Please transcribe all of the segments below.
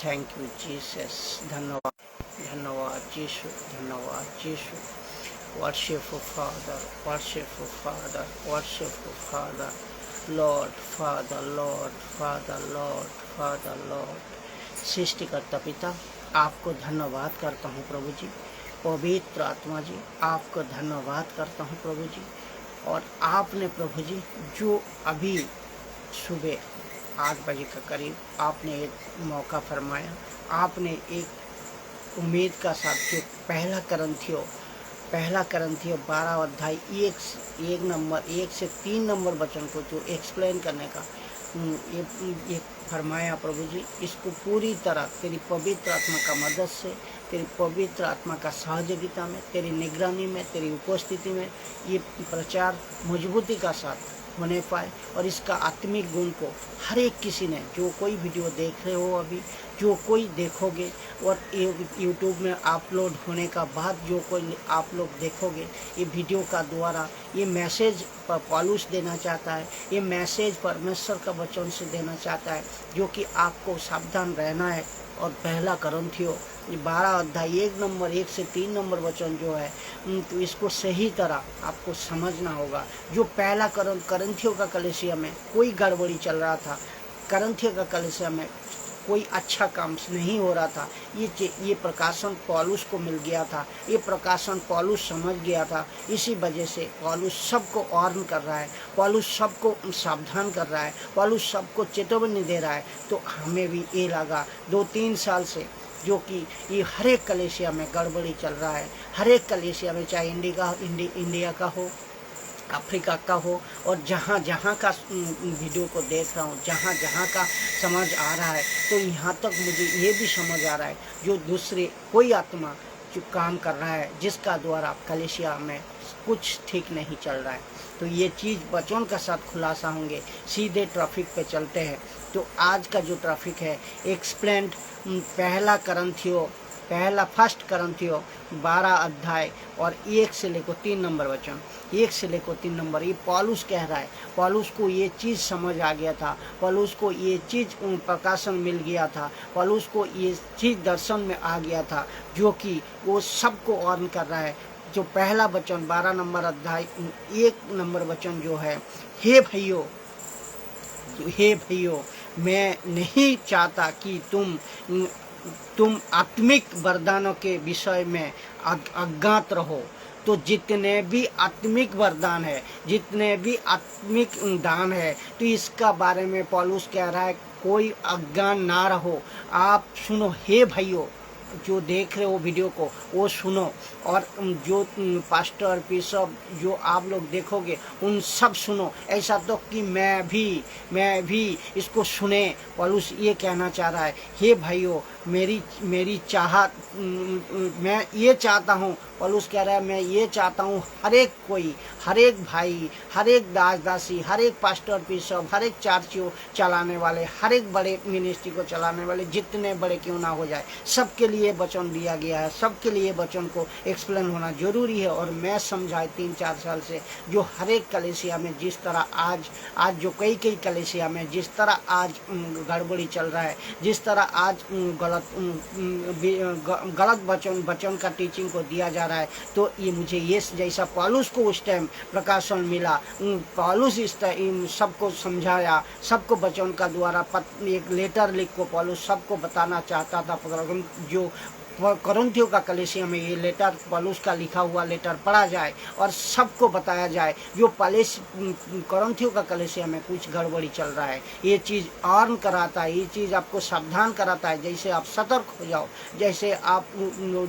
Thank you Jesus, धन्यवाद धन्यवाद यीशु, धन्यवाद यीशु। Worship father, worship father, worship father, lord father, lord father, lord father, lord. सृष्टिकर्ता पिता, आपको धन्यवाद करता हूँ प्रभु जी। पवित्र आत्मा जी, आपको धन्यवाद करता हूँ प्रभु जी। और आपने प्रभु जी जो अभी सुबह 8 बजे के करीब आपने एक मौका फरमाया, आपने एक उम्मीद का साथ जो पहला करंथियों 12 अध्याय 1 से 3 नंबर वचन को जो एक्सप्लेन करने का ये फरमाया प्रभु जी, इसको पूरी तरह तेरी पवित्र आत्मा का मदद से, तेरी पवित्र आत्मा का सहयोगिता में, तेरी निगरानी में, तेरी उपस्थिति में ये प्रचार मजबूती का साथ होने पाए। और इसका आत्मिक गुण को हर एक किसी ने, जो कोई वीडियो देख रहे हो अभी, जो कोई देखोगे और यूट्यूब में अपलोड होने का बाद जो कोई आप लोग देखोगे, ये वीडियो का द्वारा ये मैसेज पौलुस देना चाहता है, ये मैसेज परमेश्वर का वचन से देना चाहता है, जो कि आपको सावधान रहना है। और पहला करंथियों 12 अध्याय 1 से 3 नंबर वचन जो है, तो इसको सही तरह आपको समझना होगा। जो पहला करंथियों का कलीसिया में कोई गड़बड़ी चल रहा था, करंथियों का कलीसिया में कोई अच्छा काम नहीं हो रहा था, ये प्रकाशन पौलुस को मिल गया था, ये प्रकाशन पौलुस समझ गया था। इसी वजह से पौलुस सबको वार्न कर रहा है, पौलुस सबको सावधान कर रहा है, पौलुस सबको चेतावनी दे रहा है। तो हमें भी ये लगा 2-3 साल से, जो कि ये हर एक कलीसिया में गड़बड़ी चल रहा है, हर एक कलीसिया में, चाहे इंडिया का हो, अफ्रीका का हो, और जहाँ जहाँ का वीडियो को देख रहा हूँ, जहाँ जहाँ का समझ आ रहा है, तो यहाँ तक मुझे ये भी समझ आ रहा है जो दूसरे कोई आत्मा जो काम कर रहा है, जिसका द्वारा कलीसिया में कुछ ठीक नहीं चल रहा है। तो ये चीज़ बचन का साथ खुलासा होंगे। सीधे ट्रैफिक पे चलते हैं। तो आज का जो ट्रैफिक है एक्सप्लेंड फर्स्ट करंथियों 12 अध्याय और 1 से लेकर 3 नंबर वचन, 1 से लेकर 3 नंबर, ये पौलुस कह रहा है। पौलुस को ये चीज़ समझ आ गया था, पौलुस को ये चीज़ प्रकाशन मिल गया था, पौलुस को ये चीज़ दर्शन में आ गया था, जो कि वो सबको वार्न कर रहा है। जो पहला वचन 12 नंबर अध्याय 1 नंबर वचन जो है, हे भैयों, मैं नहीं चाहता कि तुम आत्मिक वरदानों के विषय में अज्ञात रहो। तो जितने भी आत्मिक वरदान है, जितने भी आत्मिक दान है, तो इसका बारे में पौलुस कह रहा है कोई अज्ञान ना रहो। आप सुनो, हे भाइयों, जो देख रहे हो वीडियो को वो सुनो, और जो पास्टर बिशप जो आप लोग देखोगे उन सब सुनो, ऐसा तो कि मैं भी इसको सुने। पौलुस ये कहना चाह रहा है, हे भाइयों, मेरी चाहत, मैं ये चाहता हूँ, पौलुस कह रहा है मैं ये चाहता हूँ हर एक भाई, हर एक दास दासी, हर एक पास्टर बिशप, हर एक चर्च चलाने वाले, हर एक बड़े मिनिस्ट्री को चलाने वाले, जितने बड़े क्यों ना हो जाए, सबके लिए वचन दिया गया है, सबके लिए वचन को एक्सप्लेन होना जरूरी है। और मैं समझाए 3-4 साल से, जो हर एक कलीसिया में जिस तरह आज जो कई कलीसिया में जिस तरह आज गड़बड़ी चल रहा है, जिस तरह आज गलत वचन का टीचिंग को दिया जा रहा है, तो ये मुझे ये जैसा पौलुस को उस टाइम प्रकाशन मिला, पौलुस इस सबको समझाया, सबको वचन का द्वारा एक लेटर लिख को पौलुस सबको बताना चाहता था। जो करंथियों का कलीसिया में ये लेटर, पौलुस का लिखा हुआ लेटर पढ़ा जाए और सबको बताया जाए जो करंथियों का कलीसिया में कुछ गड़बड़ी चल रहा है। ये चीज़ वार्न कराता है, ये चीज़ आपको सावधान कराता है, जैसे आप सतर्क हो जाओ, जैसे आप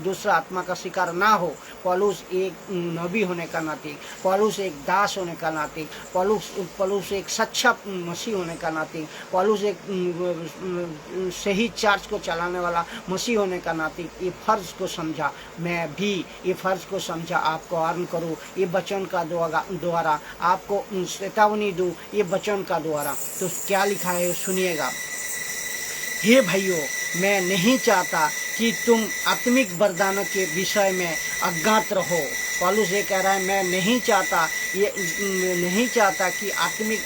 दूसरा आत्मा का शिकार ना हो। पौलुस एक नबी होने का नाते, पौलुस एक दास होने का नाते, पौलुस एक सच्चा मसीह होने का नाते, पौलुस एक सही चर्च को चलाने वाला मसीह होने का नाते ये फर्ज को समझा, मैं भी ये फर्ज को समझा आपको वार्न करूँ, ये वचन का द्वारा आपको चेतावनी दूँ, ये वचन का द्वारा। तो क्या लिखा है सुनिएगा, हे भाइयों, मैं नहीं चाहता कि तुम आत्मिक वरदानों के विषय में अज्ञात रहो। पौलुस ये कह रहा है, मैं नहीं चाहता ये नहीं चाहता कि आत्मिक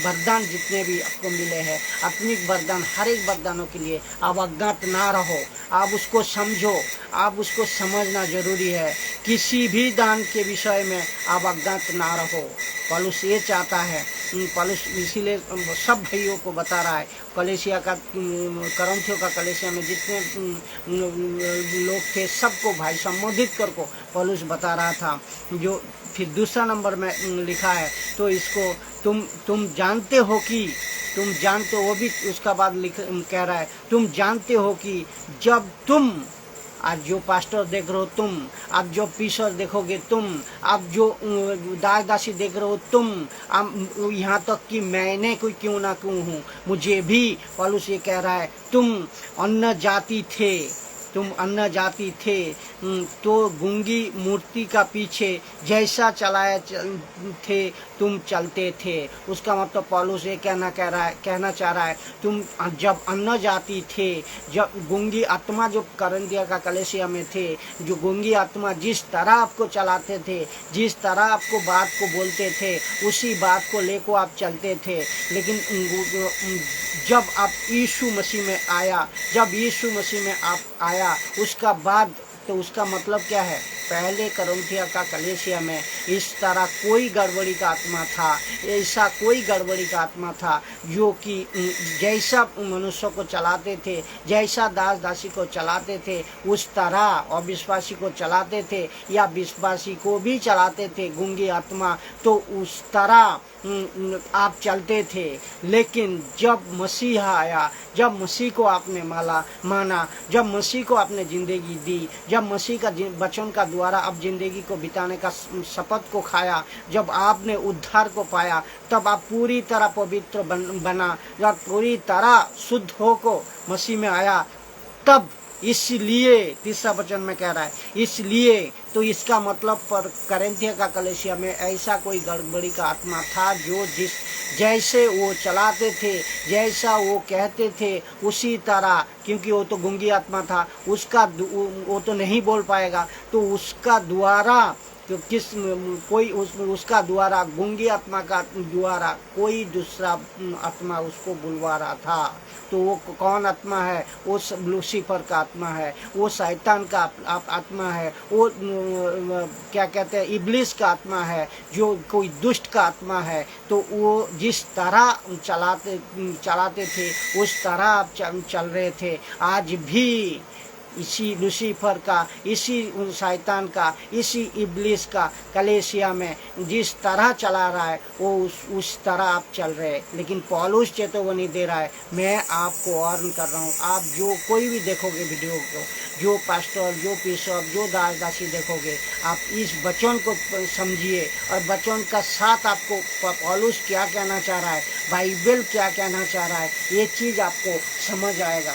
वरदान जितने भी आपको मिले हैं, आत्मिक वरदान, हर एक वरदानों के लिए आप अज्ञात ना रहो, आप उसको समझो, आप उसको समझना जरूरी है। किसी भी दान के विषय में आप अज्ञात ना रहो। पौलुस ये चाहता है, पौलुस इसीलिए सब भाइयों को बता रहा है, कलीसिया का, करंथियों का कलीसिया में जितने लोग थे सबको भाई संबोधित करके पौलुस बता रहा था। जो फिर दूसरा नंबर में लिखा है, तो इसको तुम जानते हो कि, तुम जानते हो, वो भी उसका बाद कह रहा है, तुम जानते हो कि जब तुम, आज जो पास्टर देख रहे हो तुम, अब जो पीसर देखोगे तुम, अब जो दास दासी देख रहे हो तुम, अब यहाँ तक कि मैंने कोई क्यों ना क्यों हूँ, मुझे भी, पौलुस ये कह रहा है, तुम अन्य जाति थे, तुम अन्य जाति थे, तो गूंगी मूर्ति का पीछे जैसा चलाए थे तुम चलते थे। उसका मतलब पौलुस ये कहना चाह रहा है, तुम जब अन्य जाति थे, जब गूंगी आत्मा जो करंथिया का कलीसिया में थे, जो गूंगी आत्मा जिस तरह आपको चलाते थे, जिस तरह आपको बात को बोलते थे, उसी बात को लेकर आप चलते थे। लेकिन जब आप यीशु मसीह में आया, जब यीशु मसीह में आप आया, उसका बाद, तो उसका मतलब क्या है, पहले करंथिया का कलीसिया में इस तरह कोई गड़बड़ी का आत्मा था, ऐसा कोई गड़बड़ी का आत्मा था जो कि जैसा मनुष्य को चलाते थे, जैसा दास दासी को चलाते थे, उस तरह अविश्वासी को चलाते थे या विश्वासी को भी चलाते थे गूंगी आत्मा, तो उस तरह आप चलते थे। लेकिन जब मसीह आया, जब मसीह को आपने माना, जब मसीह को आपने जिंदगी दी, जब मसीह का वचन का द्वारा अब जिंदगी को बिताने का शपथ को खाया, जब आपने उद्धार को पाया, तब आप पूरी तरह पवित्र बना, जब पूरी तरह शुद्ध होकर मसीह में आया, तब इसलिए तीसरा वचन में कह रहा है, इसलिए, तो इसका मतलब पर करंथिया का कलीसिया में ऐसा कोई गड़बड़ी का आत्मा था जो जैसे वो चलाते थे, जैसा वो कहते थे, उसी तरह, क्योंकि वो तो गूंगी आत्मा था, उसका वो तो नहीं बोल पाएगा, तो उसका द्वारा, तो उसका द्वारा, गूंगी आत्मा का द्वारा कोई दूसरा आत्मा उसको बुलवा रहा था। तो वो कौन आत्मा है? वो लूसीफर का आत्मा है, वो शैतान का आत्मा है, वो क्या कहते हैं, इब्लिस का आत्मा है, जो कोई दुष्ट का आत्मा है। तो वो जिस तरह चलाते थे उस तरह आप चल रहे थे। आज भी इसी लूसीफर का, इसी शैतान का, इसी इब्लिस का कलीसिया में जिस तरह चला रहा है वो उस तरह आप चल रहे हैं। लेकिन पौलुस चेतावनी दे रहा है, मैं आपको वार्न कर रहा हूँ। आप जो कोई भी देखोगे वीडियो को, जो पास्टर, जो बिशप, जो दास दासी देखोगे, आप इस वचन को समझिए और वचन का साथ आपको पौलुस क्या कहना चाह रहा है, बाइबल क्या कहना चाह रहा है, ये चीज़ आपको समझ आएगा,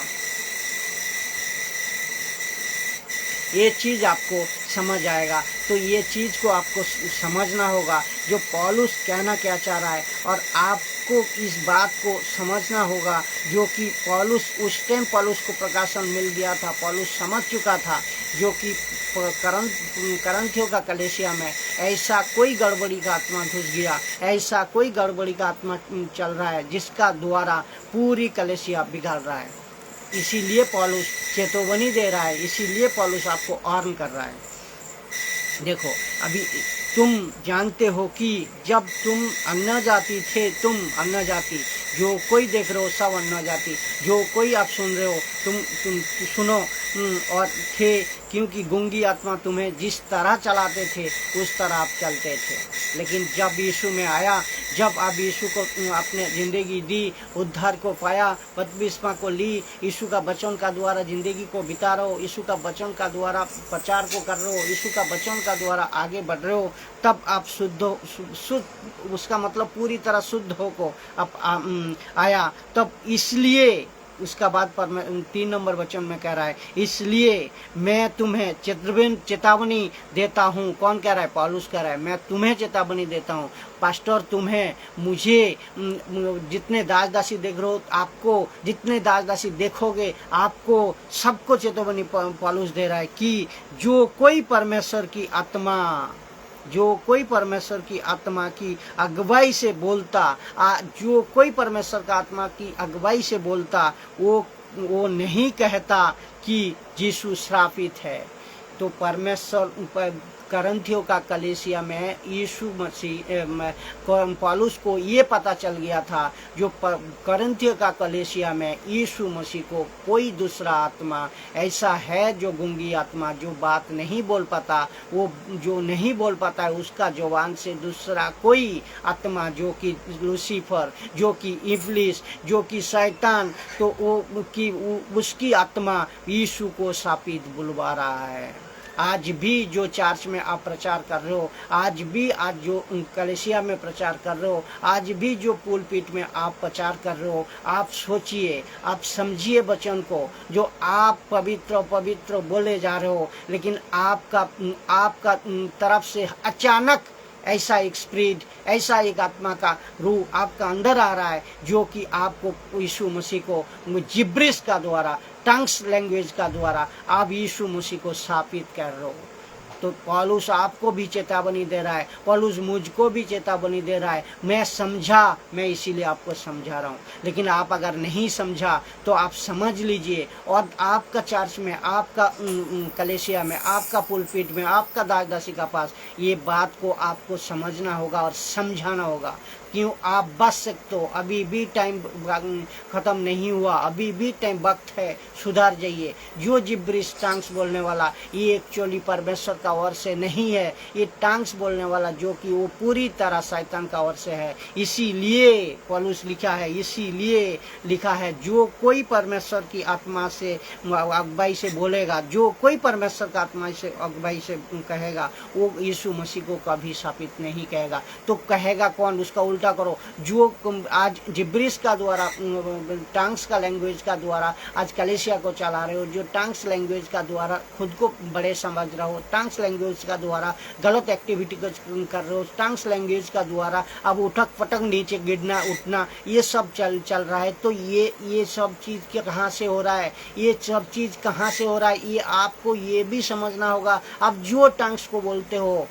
ये चीज़ आपको समझ आएगा। तो ये चीज़ को आपको समझना होगा जो पौलुस कहना क्या चाह रहा है, और आपको इस बात को समझना होगा जो कि पौलुस, उस टाइम पौलुस को प्रकाशन मिल गया था, पौलुस समझ चुका था, जो कि करंथियों का कलीसिया में ऐसा कोई गड़बड़ी का आत्मा घुस गया, ऐसा कोई गड़बड़ी का आत्मा चल रहा है जिसका द्वारा पूरी कलीसिया बिगड़ रहा है। इसीलिए पौलुस चेतावनी दे रहा है, इसीलिए पौलुस आपको वार्न कर रहा है। देखो, अभी तुम जानते हो कि जब तुम अन्य जाति थे, तुम अन्य जाति, जो कोई देख रहे हो सब अन्य जाति, जो कोई आप सुन रहे हो तुम सुनो, और थे, क्योंकि गूंगी आत्मा तुम्हें जिस तरह चलाते थे उस तरह आप चलते थे। लेकिन जब यीशु में आया, जब आप यीशु को अपने ज़िंदगी दी, उद्धार को पाया, बपतिस्मा को ली, यीशु का वचन का द्वारा ज़िंदगी को बिता रहे हो, यीशु का वचन का द्वारा प्रचार को कर रहे हो, यीशु का वचन का द्वारा आगे बढ़ रहे हो, तब आप शुद्ध, उसका मतलब पूरी तरह शुद्ध हो को आप आया। तब इसलिए उसका बाद पर 3 नंबर वचन में कह रहा है, इसलिए मैं तुम्हें चेतावनी देता हूँ। कौन कह रहा है? पौलुस कह रहा है, मैं तुम्हें चेतावनी देता हूँ। पास्टर तुम्हें, मुझे, जितने दास दासी देख रहे हो, आपको जितने दास दासी देखोगे, आपको सबको चेतावनी पौलुस दे रहा है कि जो कोई परमेश्वर की आत्मा, जो कोई परमेश्वर की आत्मा की अगुवाई से बोलता, जो कोई परमेश्वर का आत्मा की अगुवाई से बोलता, वो नहीं कहता कि यीशु श्रापित है। तो परमेश्वर करंथियों का कलीसिया में यीशु मसीह पौलुस को ये पता चल गया था, जो करंथियों का कलीसिया में यीशु मसीह को कोई दूसरा आत्मा ऐसा है, जो गूंगी आत्मा, जो बात नहीं बोल पाता, वो जो नहीं बोल पाता है, उसका जुबान से दूसरा कोई आत्मा, जो कि लूसीफर, जो कि इब्लिस, जो कि शैतान, तो उसकी आत्मा यीशु को शापित बुलवा रहा है। आज भी जो चर्च में आप प्रचार कर रहे हो, आज जो कलीसिया में प्रचार कर रहे हो, आज भी जो पुलपिट में आप प्रचार कर रहे हो, आप सोचिए, आप समझिए वचन को, जो आप पवित्र पवित्र बोले जा रहे हो, लेकिन आपका तरफ से अचानक ऐसा एक स्पिरिट, ऐसा एक आत्मा का रूह आपका अंदर आ रहा है, जो कि आपको यीशु मसीह को जिब्रिश का द्वारा, टंग्स लैंग्वेज का द्वारा आप यीशु मसीह को स्थापित कर रहे हो। तो पौलुस आपको भी चेतावनी दे रहा है, पौलुस मुझको भी चेतावनी दे रहा है। मैं समझा, मैं इसीलिए आपको समझा रहा हूँ। लेकिन आप अगर नहीं समझा तो आप समझ लीजिए, और आपका चर्च में, आपका कलीसिया में, आपका पुलपिट में, आपका दासदासी का पास ये बात को आपको समझना होगा और समझाना होगा। क्यों? आप बच सकते हो, अभी भी टाइम ख़त्म नहीं हुआ, अभी भी टाइम वक्त है, सुधार जाइए। जो जिब्रिश टांग्स बोलने वाला, ये एक्चुअली परमेश्वर का ओर से नहीं है, ये टांग्स बोलने वाला जो कि वो पूरी तरह शैतान का ओर से है। इसीलिए पौलुस लिखा है, इसीलिए लिखा है, जो कोई परमेश्वर की आत्मा से अगुवाई से बोलेगा, जो कोई परमेश्वर का आत्मा से अगुवाई से कहेगा, वो यीशु मसीह को कभी शापित नहीं कहेगा। तो कहेगा कौन? उसका उल्टा करो। जो आज जिब्रिश का द्वारा, टांग्स का लैंग्वेज का द्वारा आज कलीसिया को चला रहे हो, जो टांग्स लैंग्वेज का द्वारा खुद को बड़े समझ रहे हो, टांग्स लैंग्वेज का द्वारा गलत एक्टिविटी को कर रहे हो, टांग्स लैंग्वेज का द्वारा अब उठक पटक नीचे गिरना उठना, ये सब चल रहा है। तो ये सब चीज़ कहाँ से हो रहा है? ये सब चीज़ कहाँ से हो रहा है? ये आपको ये भी समझना होगा। अब जो टांग्स को बोलते हो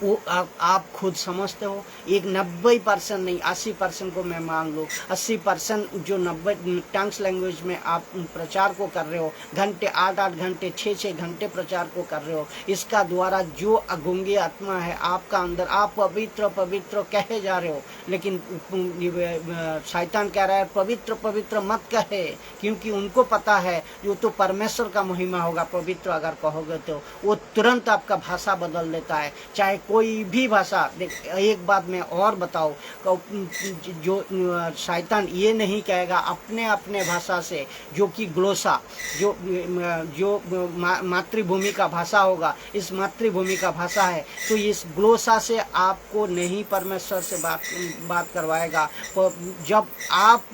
वो आप खुद समझते हो। एक 90% नहीं, 80% को मैं मान लो, 80% जो 90 टंग्स लैंग्वेज में आप प्रचार को कर रहे हो, घंटे 8-8 घंटे 6-6 घंटे प्रचार को कर रहे हो, इसका द्वारा जो अगुंगी आत्मा है आपका अंदर, आप पवित्र पवित्र कहे जा रहे हो, लेकिन शैतान कह रहा है पवित्र पवित्र मत कहे, क्योंकि उनको पता है जो तो परमेश्वर का महिमा होगा। पवित्र अगर कहोगे तो वो तुरंत आपका भाषा बदल देता है, चाहे कोई भी भाषा। देख, एक बात मैं और बताऊं, जो शैतान ये नहीं कहेगा अपने अपने भाषा से, जो कि ग्लोसा, जो मातृभूमि का भाषा होगा, इस मातृभूमि का भाषा है, तो इस ग्लोसा से आपको नहीं परमेश्वर से बात करवाएगा। जब आप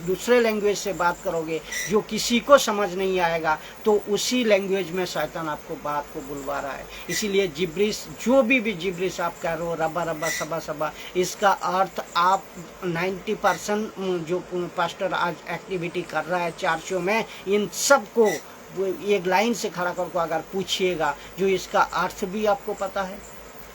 दूसरे लैंग्वेज से बात करोगे जो किसी को समझ नहीं आएगा, तो उसी लैंग्वेज में शैतान आपको बात को बुलवा रहा है। इसीलिए जिब्रिश, जो भी जिब्रिश आप कह रहे हो, रब्बा रब्बा सबा सबा, इसका अर्थ आप 90% जो पास्टर आज एक्टिविटी कर रहा है चर्चों में, इन सब को एक लाइन से खड़ा करके अगर पूछिएगा, जो इसका अर्थ भी आपको पता है,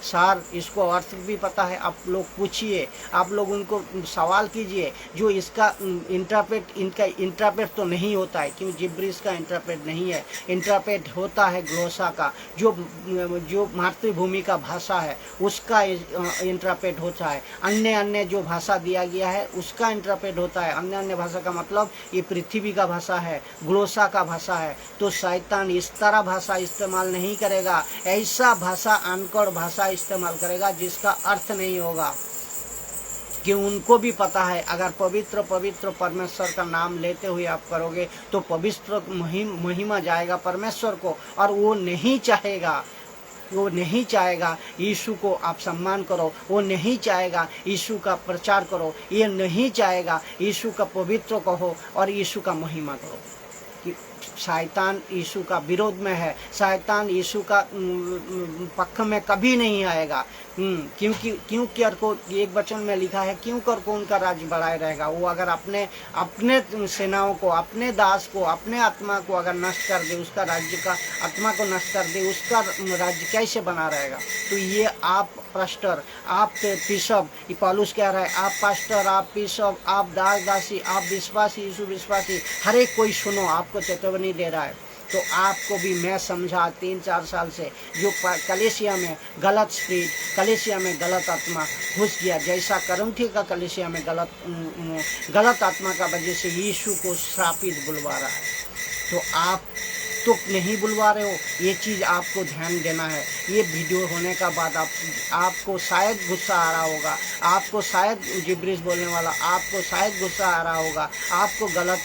सार इसको अर्थ भी पता है, आप लोग पूछिए, आप लोग उनको सवाल कीजिए, जो इसका इंटरप्रेट, इनका इंटरप्रेट तो नहीं होता है, क्योंकि जिब्रिश का इंटरप्रेट नहीं है, इंटरप्रेट होता है ग्लोसा का, जो मातृभूमि का भाषा है उसका इंटरप्रेट होता है। अन्य जो भाषा दिया गया है उसका इंटरप्रेट होता है। अन्य भाषा का मतलब ये पृथ्वी का भाषा है, ग्लोसा का भाषा है। तो शैतान इस तरह भाषा इस्तेमाल नहीं करेगा, ऐसा भाषा अनकड़ भाषा इस्तेमाल करेगा जिसका अर्थ नहीं होगा, कि उनको भी पता है अगर पवित्र पवित्र परमेश्वर का नाम लेते हुए आप करोगे तो पवित्र महिमा जाएगा परमेश्वर को, और वो नहीं चाहेगा यीशु को आप सम्मान करो, वो नहीं चाहेगा यीशु का प्रचार करो, ये नहीं चाहेगा यीशु का पवित्र कहो और यीशु का महिमा करो। कि शैतान यीशु का विरोध में है, शैतान यीशु का पक्ष में कभी नहीं आएगा। क्यों कर को एक वचन में लिखा है, क्यों कर को उनका राज्य बढ़ाए रहेगा। वो अगर अपने सेनाओं को, अपने दास को, अपने आत्मा को अगर नष्ट कर दे, उसका राज्य का आत्मा को नष्ट कर दे, उसका राज्य कैसे बना रहेगा। तो ये आप पास्टर, आप बिशप, ये पौलुस कह रहा है, आप पास्टर, आप बिशप, आप दास दासी, आप विश्वासी, यीशु विश्वासी, हर एक कोई सुनो, आपको चेतावनी दे रहा है। तो आपको भी मैं समझा 3-4 साल से, जो कलीसिया में गलत स्पिरिट, कलीसिया में गलत आत्मा घुस गया, जैसा करंथी का कलीसिया में गलत आत्मा का वजह से यीशु को श्रापित बुलवा रहा है। तो आप तो नहीं बुलवा रहे हो, ये चीज़ आपको ध्यान देना है। ये वीडियो होने का बाद आपको शायद गुस्सा आ रहा होगा, आपको शायद जिब्रिश बोलने वाला, आपको शायद गुस्सा आ रहा होगा, आपको गलत,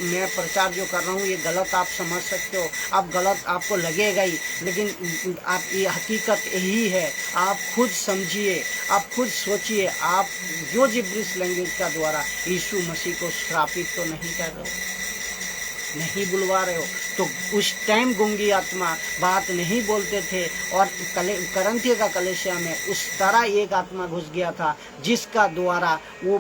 मैं प्रचार जो कर रहा हूँ ये गलत आप समझ सकते हो, आप गलत आपको लगेगा ही, लेकिन आप ये हकीकत यही है। आप खुद समझिए, आप खुद सोचिए, आप जो जिब्रिश लैंग्वेज का द्वारा यीशु मसीह को श्रापित तो नहीं कर रहे हो, नहीं बुलवा रहे हो। तो उस टाइम गूंगी आत्मा बात नहीं बोलते थे, और करंथिया का कलीसिया में उस तरह एक आत्मा घुस गया था जिसका द्वारा वो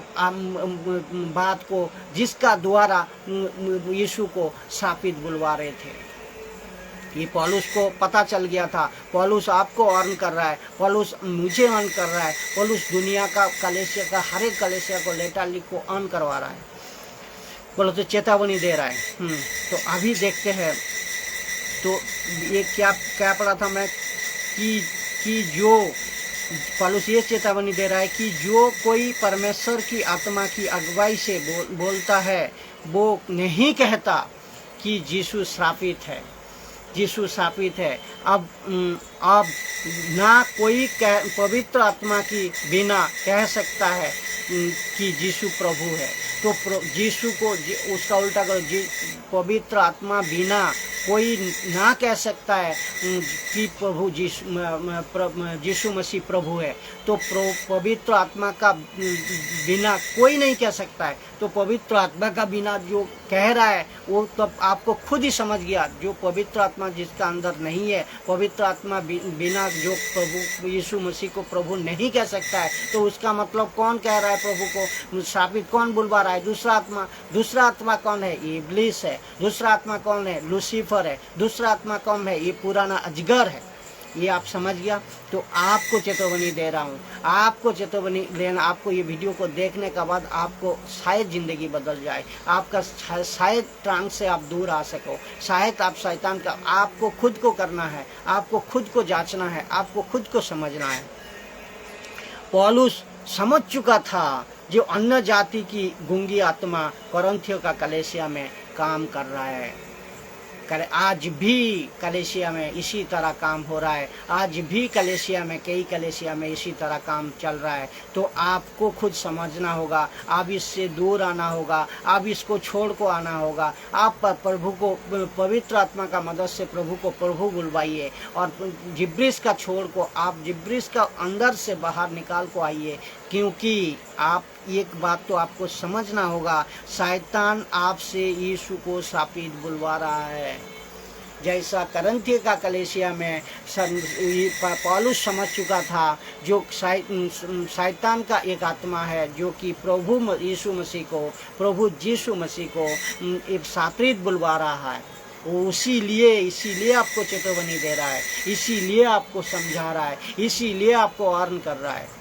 बात को, जिसका द्वारा यीशु को शापित बुलवा रहे थे। ये पौलुस को पता चल गया था, पौलुस आपको अर्न कर रहा है, पौलुस मुझे अर्न कर रहा है, पौलुस दुनिया का कलीसिया का हर एक कलीसिया को लेटा लिख को अर्न करवा रहा है, बोलो तो चेतावनी दे रहा है। तो अभी देखते हैं, तो ये क्या पढ़ा था मैं कि जो पौलुस ये चेतावनी दे रहा है कि जो कोई परमेश्वर की आत्मा की अगुवाई से बोलता है, वो नहीं कहता कि यीशु श्रापित है, यीशु श्रापित है। अब ना कोई पवित्र आत्मा की बिना कह सकता है कि यीशु प्रभु है। तो यीशु को उसका उल्टा करो, पवित्र आत्मा बिना कोई ना कह सकता है कि प्रभु यीशु मसीह प्रभु है। तो पवित्र आत्मा का बिना कोई नहीं कह सकता है। तो पवित्र आत्मा का बिना जो कह रहा है वो तब आपको खुद ही समझ गया, जो पवित्र आत्मा जिसका अंदर नहीं है, पवित्र आत्मा बिना जो प्रभु यीशु मसीह को प्रभु नहीं कह सकता है, तो उसका मतलब कौन कह रहा है प्रभु को श्रापित, कौन बुलवा रहा है? दूसरा आत्मा कौन है? इब्लिस है। दूसरा आत्मा कौन है? लूसीफर है। दूसरा आत्मा कौन है? ये पुराना अजगर है। ये आप समझ गया? तो आपको चेतावनी दे रहा हूँ, आपको चेतावनी देना, आपको ये वीडियो को देखने के बाद आपको शायद ज़िंदगी बदल जाए, आपका शायद ट्रांस से आप दूर आ सको, शायद आप शैतान का, आपको खुद को करना है, आपको खुद को जांचना है, आपको खुद को समझना है। पौलुस समझ चुका था जो अन्य जाति की गूंगी आत्मा कोरिन्थियों का कलीसिया में काम कर रहा है। आज भी कलीसिया में इसी तरह काम हो रहा है, आज भी कलीसिया में, कई कलीसिया में इसी तरह काम चल रहा है। तो आपको खुद समझना होगा, आप इससे दूर आना होगा, आप इसको छोड़ को आना होगा। आप प्रभु को, पवित्र आत्मा का मदद से प्रभु को प्रभु बुलवाइए, और जिब्रिस का छोड़ को, आप जिब्रिस का अंदर से बाहर निकाल को आइए। क्योंकि आप एक बात तो आपको समझना होगा, शैतान आपसे यीशु को शापित बुलवा रहा है। जैसा कोरिन्थियों का कलीसिया में पौलुस समझ चुका था, जो शैतान का एक आत्मा है जो कि प्रभु यीशु मसीह को एक शापित बुलवा रहा है। वो इसीलिए आपको चेतावनी दे रहा है, इसीलिए आपको समझा रहा है, इसीलिए आपको वार्न कर रहा है।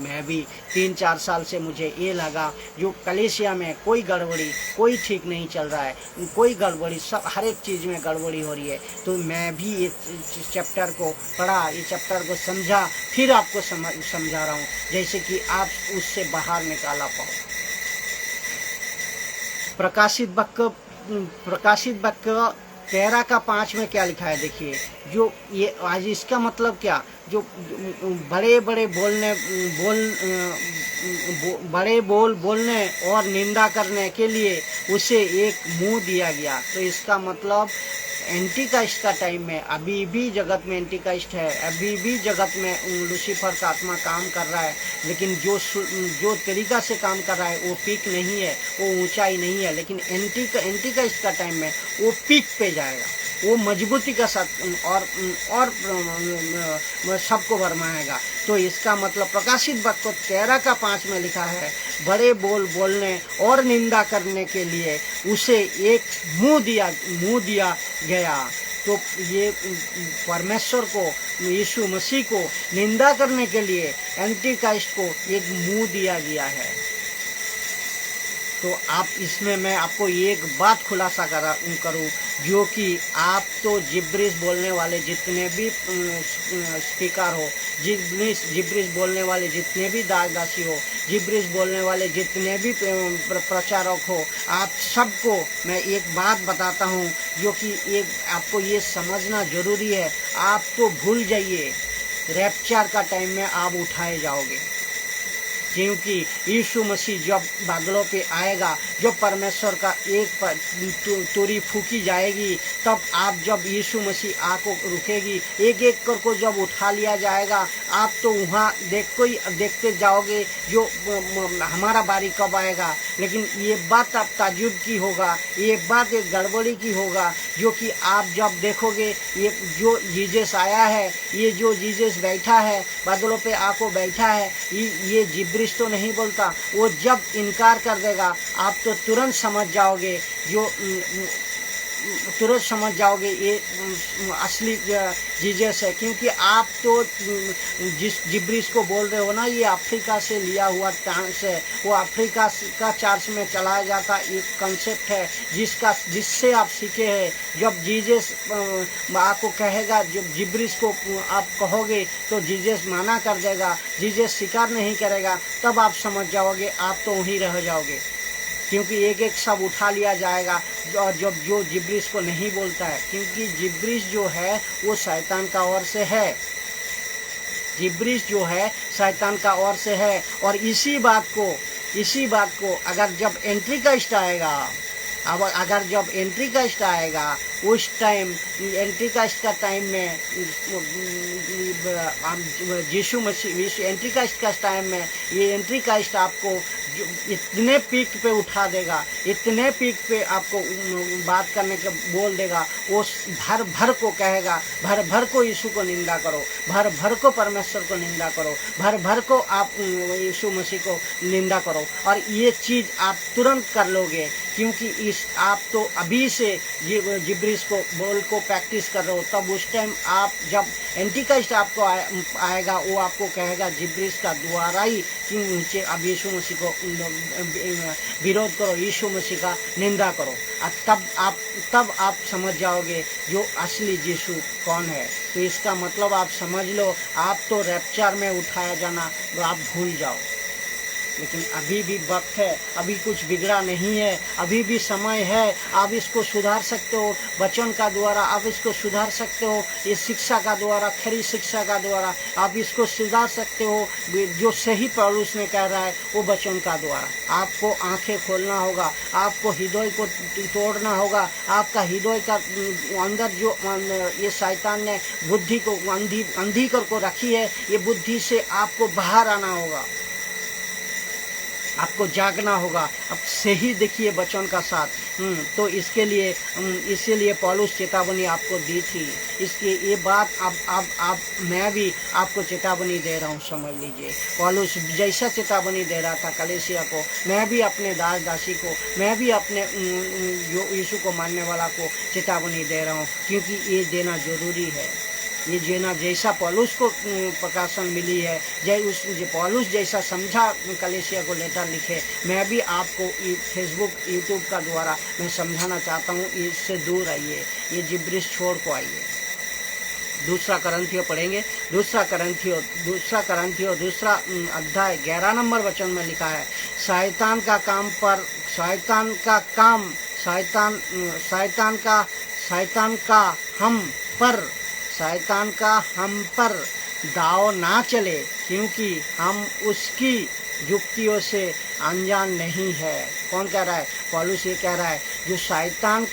मैं भी 3-4 साल से मुझे ये लगा जो कलीसिया में कोई गड़बड़ी, कोई ठीक नहीं चल रहा है, कोई गड़बड़ी, सब हर एक चीज़ में गड़बड़ी हो रही है। तो मैं भी ये चैप्टर को पढ़ा, ये चैप्टर को समझा, फिर आपको समझा रहा हूँ, जैसे कि आप उससे बाहर निकाला पाओ। प्रकाशित वाक्य 13:5 में क्या लिखा है देखिए। जो ये आज इसका मतलब क्या, जो बड़े बोलने और निंदा करने के लिए उसे एक मुंह दिया गया। तो इसका मतलब एंटी क्राइस्ट का टाइम में अभी भी जगत में एंटी क्राइस्ट है, अभी भी जगत में लूसीफर का आत्मा काम कर रहा है, लेकिन जो तरीका से काम कर रहा है वो पीक नहीं है, वो ऊंचाई नहीं है। लेकिन एंटी क्राइस्ट का टाइम में वो पीक पे जाएगा, वो मजबूती का साथ और सबको भरमाएगा। तो इसका मतलब प्रकाशित वाक्य 13:5 में लिखा है, बड़े बोलने और निंदा करने के लिए उसे एक मुंह दिया गया। तो ये परमेश्वर को, यीशु मसीह को निंदा करने के लिए एंटी क्राइस्ट को एक मुंह दिया गया है। तो आप इसमें मैं आपको एक बात खुलासा करूं, जो कि आप तो जिब्रिश बोलने वाले जितने भी स्पीकर हो, जिब्रिश बोलने वाले जितने भी दासी हो, जिब्रिश बोलने वाले जितने भी प्रचारक हो, आप सबको मैं एक बात बताता हूं, जो कि आपको ये समझना जरूरी है। आप तो भूल जाइए, रैप्चर का टाइम में आप उठाए जाओगे, क्योंकि यीशु मसीह जब बादलों पे आएगा, जब परमेश्वर का एक तुरी फूकी जाएगी, तब आप जब यीशु मसीह आको रुकेगी, एक एक करको जब उठा लिया जाएगा, आप तो वहाँ देखते जाओगे जो हमारा बारी कब आएगा। लेकिन ये बात आप ताज्जुब की होगा, ये बात एक गड़बड़ी की होगा, जो कि आप जब देखोगे ये जो जीसस आया है, ये जो जीसस बैठा है बादलों पे आको बैठा है, ये जिब्रिश तो नहीं बोलता। वो जब इनकार कर देगा, आप तो तुरंत समझ जाओगे, ये असली जीसस है। क्योंकि आप तो जिस जिब्रिश को बोल रहे हो ना, ये अफ्रीका से लिया हुआ चांस है, वो अफ्रीका का चार्च में चलाया जाता एक कंसेप्ट है, जिससे आप सीखे हैं। जब जीसस आपको कहेगा, जब जिब्रिश को आप कहोगे तो जीसस मना कर देगा, जीसस स्वीकार नहीं करेगा, तब आप समझ जाओगे, आप तो वहीं रह जाओगे। क्योंकि एक एक सब उठा लिया जाएगा जब जो जिब्रिश को नहीं बोलता है। क्योंकि जिब्रिश जो है वो शैतान का ओर से है, जिब्रिश जो है शैतान का ओर से है। और इसी बात को अगर जब एंट्री काइस्ट आएगा, अब अगर जब एंट्री काइस्ट आएगा, उस टाइम एंट्री काइस्ट का टाइम में यीशु मसीह एंट्री काइस्ट का टाइम में ये एंट्री काइस्ट आपको इतने पीक पे उठा देगा, इतने पीक पे आपको बात करने के बोल देगा। वो भर को कहेगा, भर को यीशु को निंदा करो, भर को परमेश्वर को निंदा करो, भर को आप यीशु मसीह को निंदा करो। और ये चीज़ आप तुरंत कर लोगे, क्योंकि आप तो अभी से जिब्रिश को बोल को प्रैक्टिस कर रहे हो। तब उस टाइम आप जब एंटीक्राइस्ट आपको आएगा, वो आपको कहेगा जिब्रिश का द्वारा ही कि नीचे अब यीशु मसीह को विरोध करो, यीशु मसीह का निंदा करो। तब आप समझ जाओगे जो असली यीशु कौन है। तो इसका मतलब आप समझ लो, आप तो रैप्चर में उठाया जाना तो आप भूल जाओ। लेकिन अभी भी वक्त है, अभी कुछ बिगड़ा नहीं है, अभी भी समय है। आप इसको सुधार सकते हो, वचन का द्वारा आप इसको सुधार सकते हो। ये शिक्षा का द्वारा, खरी शिक्षा का द्वारा आप इसको सुधार सकते हो। जो सही पौलुस ने कह रहा है वो वचन का द्वारा। आपको आंखें खोलना होगा, आपको हृदय को तोड़ना होगा। आपका हृदय का अंदर जो ये शैतान ने बुद्धि को अंधी कर को रखी है, ये बुद्धि से आपको बाहर आना होगा, आपको जागना होगा। अब सही देखिए वचन का साथ। तो इसके लिए इसीलिए पौलुस चेतावनी आपको दी थी। इसकी ये बात अब मैं भी आपको चेतावनी दे रहा हूँ, समझ लीजिए। पौलुस जैसा चेतावनी दे रहा था कलीसिया को, मैं भी अपने दास दासी को, मैं भी अपने जो यीशु को मानने वाला को चेतावनी दे रहा हूँ, क्योंकि ये देना जरूरी है। ये जेना जैसा पौलुस को प्रकाशन मिली है, पौलुस जैसा समझा कलीसिया को लेटर लिखे, मैं भी आपको फेसबुक यूट्यूब का द्वारा मैं समझाना चाहता हूँ। इससे दूर आइए, ये जिब्रिश छोड़ को आइए। दूसरा करंथियों पढ़ेंगे, दूसरा करंथियों दूसरा अध्याय 11 नंबर वचन में लिखा है, शैतान का हम पर दाव ना चले, क्योंकि हम उसकी युक्तियों से अनजान नहीं है। कौन कह रहा है? पौलुस ये कह रहा है, जो शैतान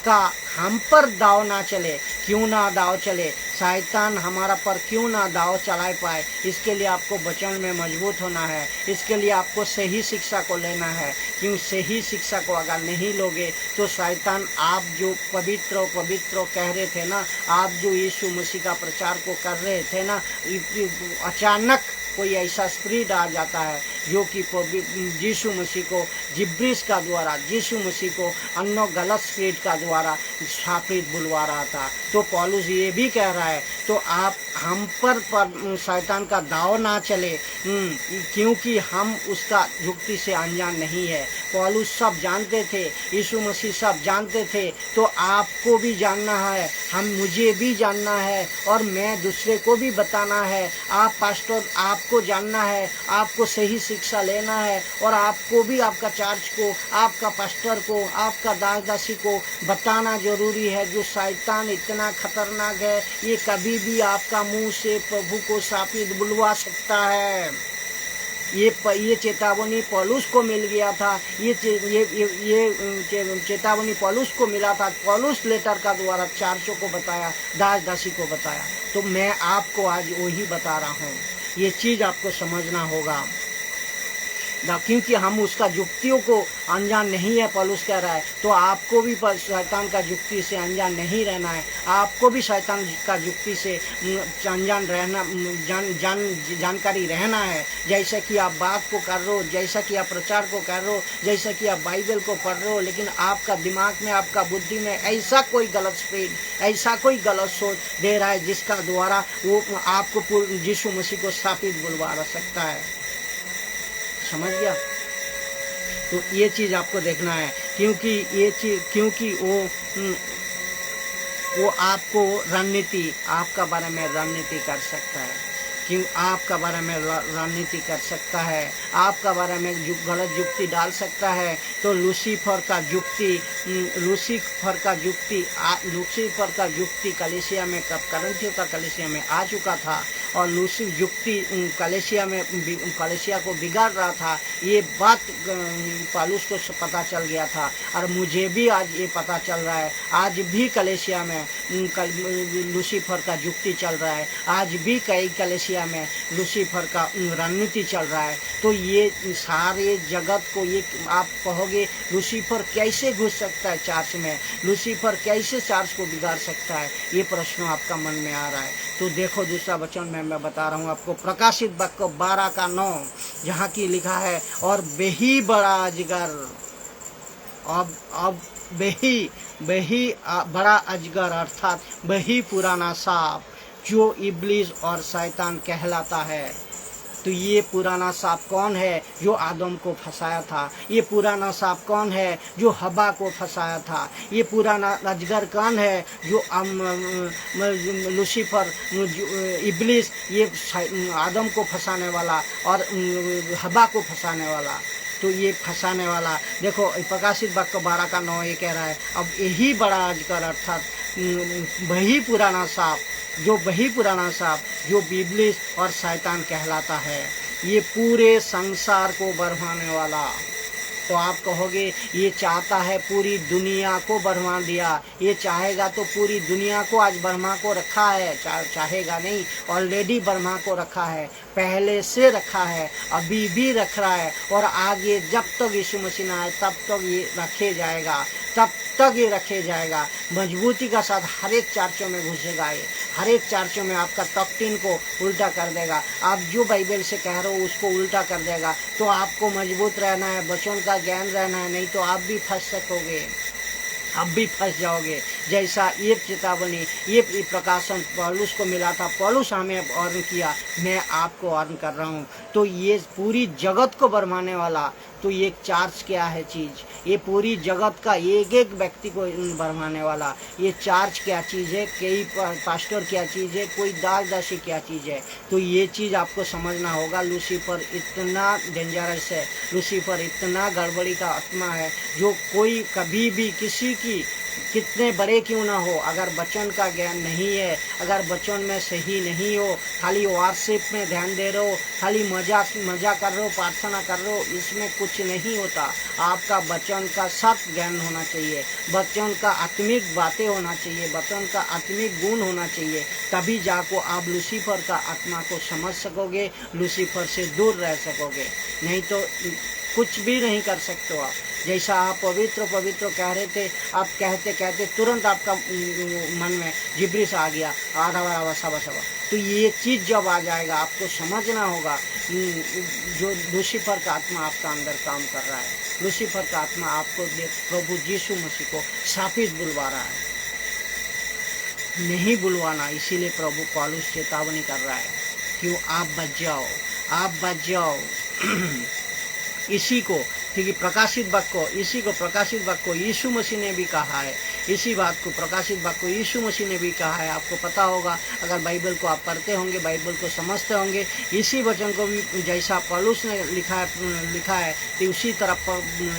का हम पर दाव ना चले, क्यों ना दाव चले, शैतान हमारा पर क्यों ना दाव चला पाए। इसके लिए आपको वचन में मजबूत होना है, इसके लिए आपको सही शिक्षा को लेना है। क्यों सही शिक्षा को अगर नहीं लोगे तो शैतान, आप जो पवित्र पवित्र कह रहे थे ना, आप जो यीशु मसीह का प्रचार को कर रहे थे ना, अचानक कोई ऐसा स्पिरिट आ जाता है जो कि यीशु मसीह को जिब्रिस का द्वारा, यीशु मसीह को अन्य गलत स्पिरिट का द्वारा स्थापित बुलवा रहा था। तो पौलुस ये भी कह रहा है, तो आप हम पर शैतान का दाव ना चले, क्योंकि हम उसका युक्ति से अनजान नहीं है। पौलुस सब जानते थे, यीशु मसीह सब जानते थे, तो आपको भी जानना है, मुझे भी जानना है, और मैं दूसरे को भी बताना है। आप पास्टर, आपको जानना है, आपको सही शिक्षा लेना है, और आपको भी आपका चर्च को, आपका पास्टर को, आपका दास दासी को बताना जरूरी है। जो शैतान इतना खतरनाक है, ये कभी भी आपका मुंह से प्रभु को शापित बुलवा सकता है। ये चेतावनी पौलुस को मिल गया था, ये चेतावनी पौलुस को मिला था। पौलुस लेटर का द्वारा चर्चों को बताया, दास दासी को बताया। तो मैं आपको आज वही बता रहा हूँ, ये चीज़ आपको समझना होगा, क्योंकि हम उसका युक्तियों को अनजान नहीं है। पौलुस कह रहा है, तो आपको भी शैतान का युक्ति से अनजान नहीं रहना है, आपको भी शैतान का युक्ति से अनजान रहना, जानकारी रहना है। जैसा कि आप बात को कर रहे हो, जैसा कि आप प्रचार को कर रहे हो, जैसा कि आप बाइबल को पढ़ रहे हो, लेकिन आपका दिमाग में, आपका बुद्धि में ऐसा कोई गलत स्पिरिट, ऐसा कोई गलत सोच दे रहा है जिसका द्वारा वो आपको यीशु मसीह को स्थापित बुलवा सकता है। समझ गया? तो ये चीज़ आपको देखना है, क्योंकि वो आपको रणनीति, आपका बारे में रणनीति कर सकता है। क्यों आपका बारे में रणनीति कर सकता है, आपका बारे में गलत युक्ति डाल सकता है। तो लूसीफर का युक्ति कलीसिया में, करंथियों का कलीसिया में आ चुका था, और लूसीफर युक्ति कलीसिया को बिगाड़ रहा था। ये बात पौलुस को पता चल गया था, और मुझे भी आज ये पता चल रहा है। आज भी कलीसिया में लूसीफर का युक्ति चल रहा है, आज भी कई कलीसिया में लूसीफर का रणनीति चल रहा है। तो ये सारे जगत को, ये आप कहोगे लूसीफर कैसे घुस सकता है चर्च में, लूसीफर कैसे चर्च को बिगाड़ सकता है, ये प्रश्न आपका मन में आ रहा है। तो देखो दूसरा वचन में मैं बता रहा हूँ आपको, प्रकाशित वाक्य 12:9, जहाँ की लिखा है, और बेही बड़ा अजगर, अब बेही बड़ा अजगर अर्थात बेही पुराना सांप, जो इब्लिस और शैतान कहलाता है। तो ये पुराना सांप कौन है? जो आदम को फंसाया था। ये पुराना सांप कौन है? जो हवा को फंसाया था। ये पुराना अजगर कौन है? जो लूसीफर, इब्लिस, ये आदम को फंसाने वाला और हवा को फंसाने वाला। तो ये फंसाने वाला, देखो प्रकाशित वाक्य 12:9 ये कह रहा है, अब यही बड़ा अजगर अर्थात वही पुराना सांप, जो इब्लिस और शैतान कहलाता है, ये पूरे संसार को बरमाने वाला। तो आप कहोगे ये चाहता है पूरी दुनिया को बरमा दिया, ये चाहेगा तो पूरी दुनिया को आज बर्मा को रखा है, चाहेगा नहीं, ऑलरेडी बर्मा को रखा है, पहले से रखा है, अभी भी रख रहा है, और आगे जब तक यीशु मसीह ना आए तब तक ये रखे जाएगा, तब तक ये रखे जाएगा। मजबूती का साथ हर एक चर्चों में घुसेगा, ये हर एक चर्चों में आपका डॉक्ट्रिन को उल्टा कर देगा, आप जो बाइबल से कह रहे हो उसको उल्टा कर देगा। तो आपको मजबूत रहना है, वचन का ज्ञान रहना है, नहीं तो आप भी फंस सकोगे, आप भी फंस जाओगे। जैसा ये चेतावनी, ये प्रकाशन पौलुस को मिला था, पौलुस हमें अर्न किया, मैं आपको अर्न कर रहा हूँ। तो ये पूरी जगत को बरमाने वाला, तो ये चार्ज क्या है चीज़, ये पूरी जगत का एक एक व्यक्ति को बरमाने वाला, ये चार्ज क्या चीज़ है, कई पास्टर क्या चीज़ है, कोई दास दासी क्या चीज़ है। तो ये चीज़ आपको समझना होगा। लूसीफर इतना डेंजरस है, लूसीफर इतना गड़बड़ी का आत्मा है, जो कोई कभी भी किसी की कितने बड़े क्यों ना हो, अगर वचन का ज्ञान नहीं है, अगर वचन में सही नहीं हो, खाली व्हाट्सएप में ध्यान दे रहे हो, खाली मजा कर रहे हो, प्रार्थना कर रहे हो, इसमें कुछ नहीं होता। आपका वचन का सत्य ज्ञान होना चाहिए, वचन का आत्मिक बातें होना चाहिए, वचन का आत्मिक गुण होना चाहिए, तभी जाको आप लूसीफर का आत्मा को समझ सकोगे, लूसीफर से दूर रह सकोगे। नहीं तो कुछ भी नहीं कर सकते हो आप। जैसा आप पवित्र पवित्र कह रहे थे, आप कहते कहते तुरंत आपका मन में जिब्रिस आ गया, आधा सवा सवा। तो ये चीज़ जब आ जाएगा, आपको समझना होगा जो लूसीफर का आत्मा आपका अंदर काम कर रहा है, लूसीफर का आत्मा आपको प्रभु यीशु मसीह को शापित बुलवा रहा है, नहीं बुलवाना। इसीलिए प्रभु पौलुस चेतावनी कर रहा है, क्यों आप बच जाओ, आप बच जाओ। इसी को क्योंकि प्रकाशित वाक्य को, इसी को प्रकाशित वाक्य को यीशु मसीह ने भी कहा है, इसी बात को प्रकाशित वाक्य को यीशु मसीह ने भी कहा है। आपको पता होगा, अगर बाइबल को आप पढ़ते होंगे, बाइबल को समझते होंगे, इसी वचन को भी जैसा पौलुस ने लिखा है तो उसी तरह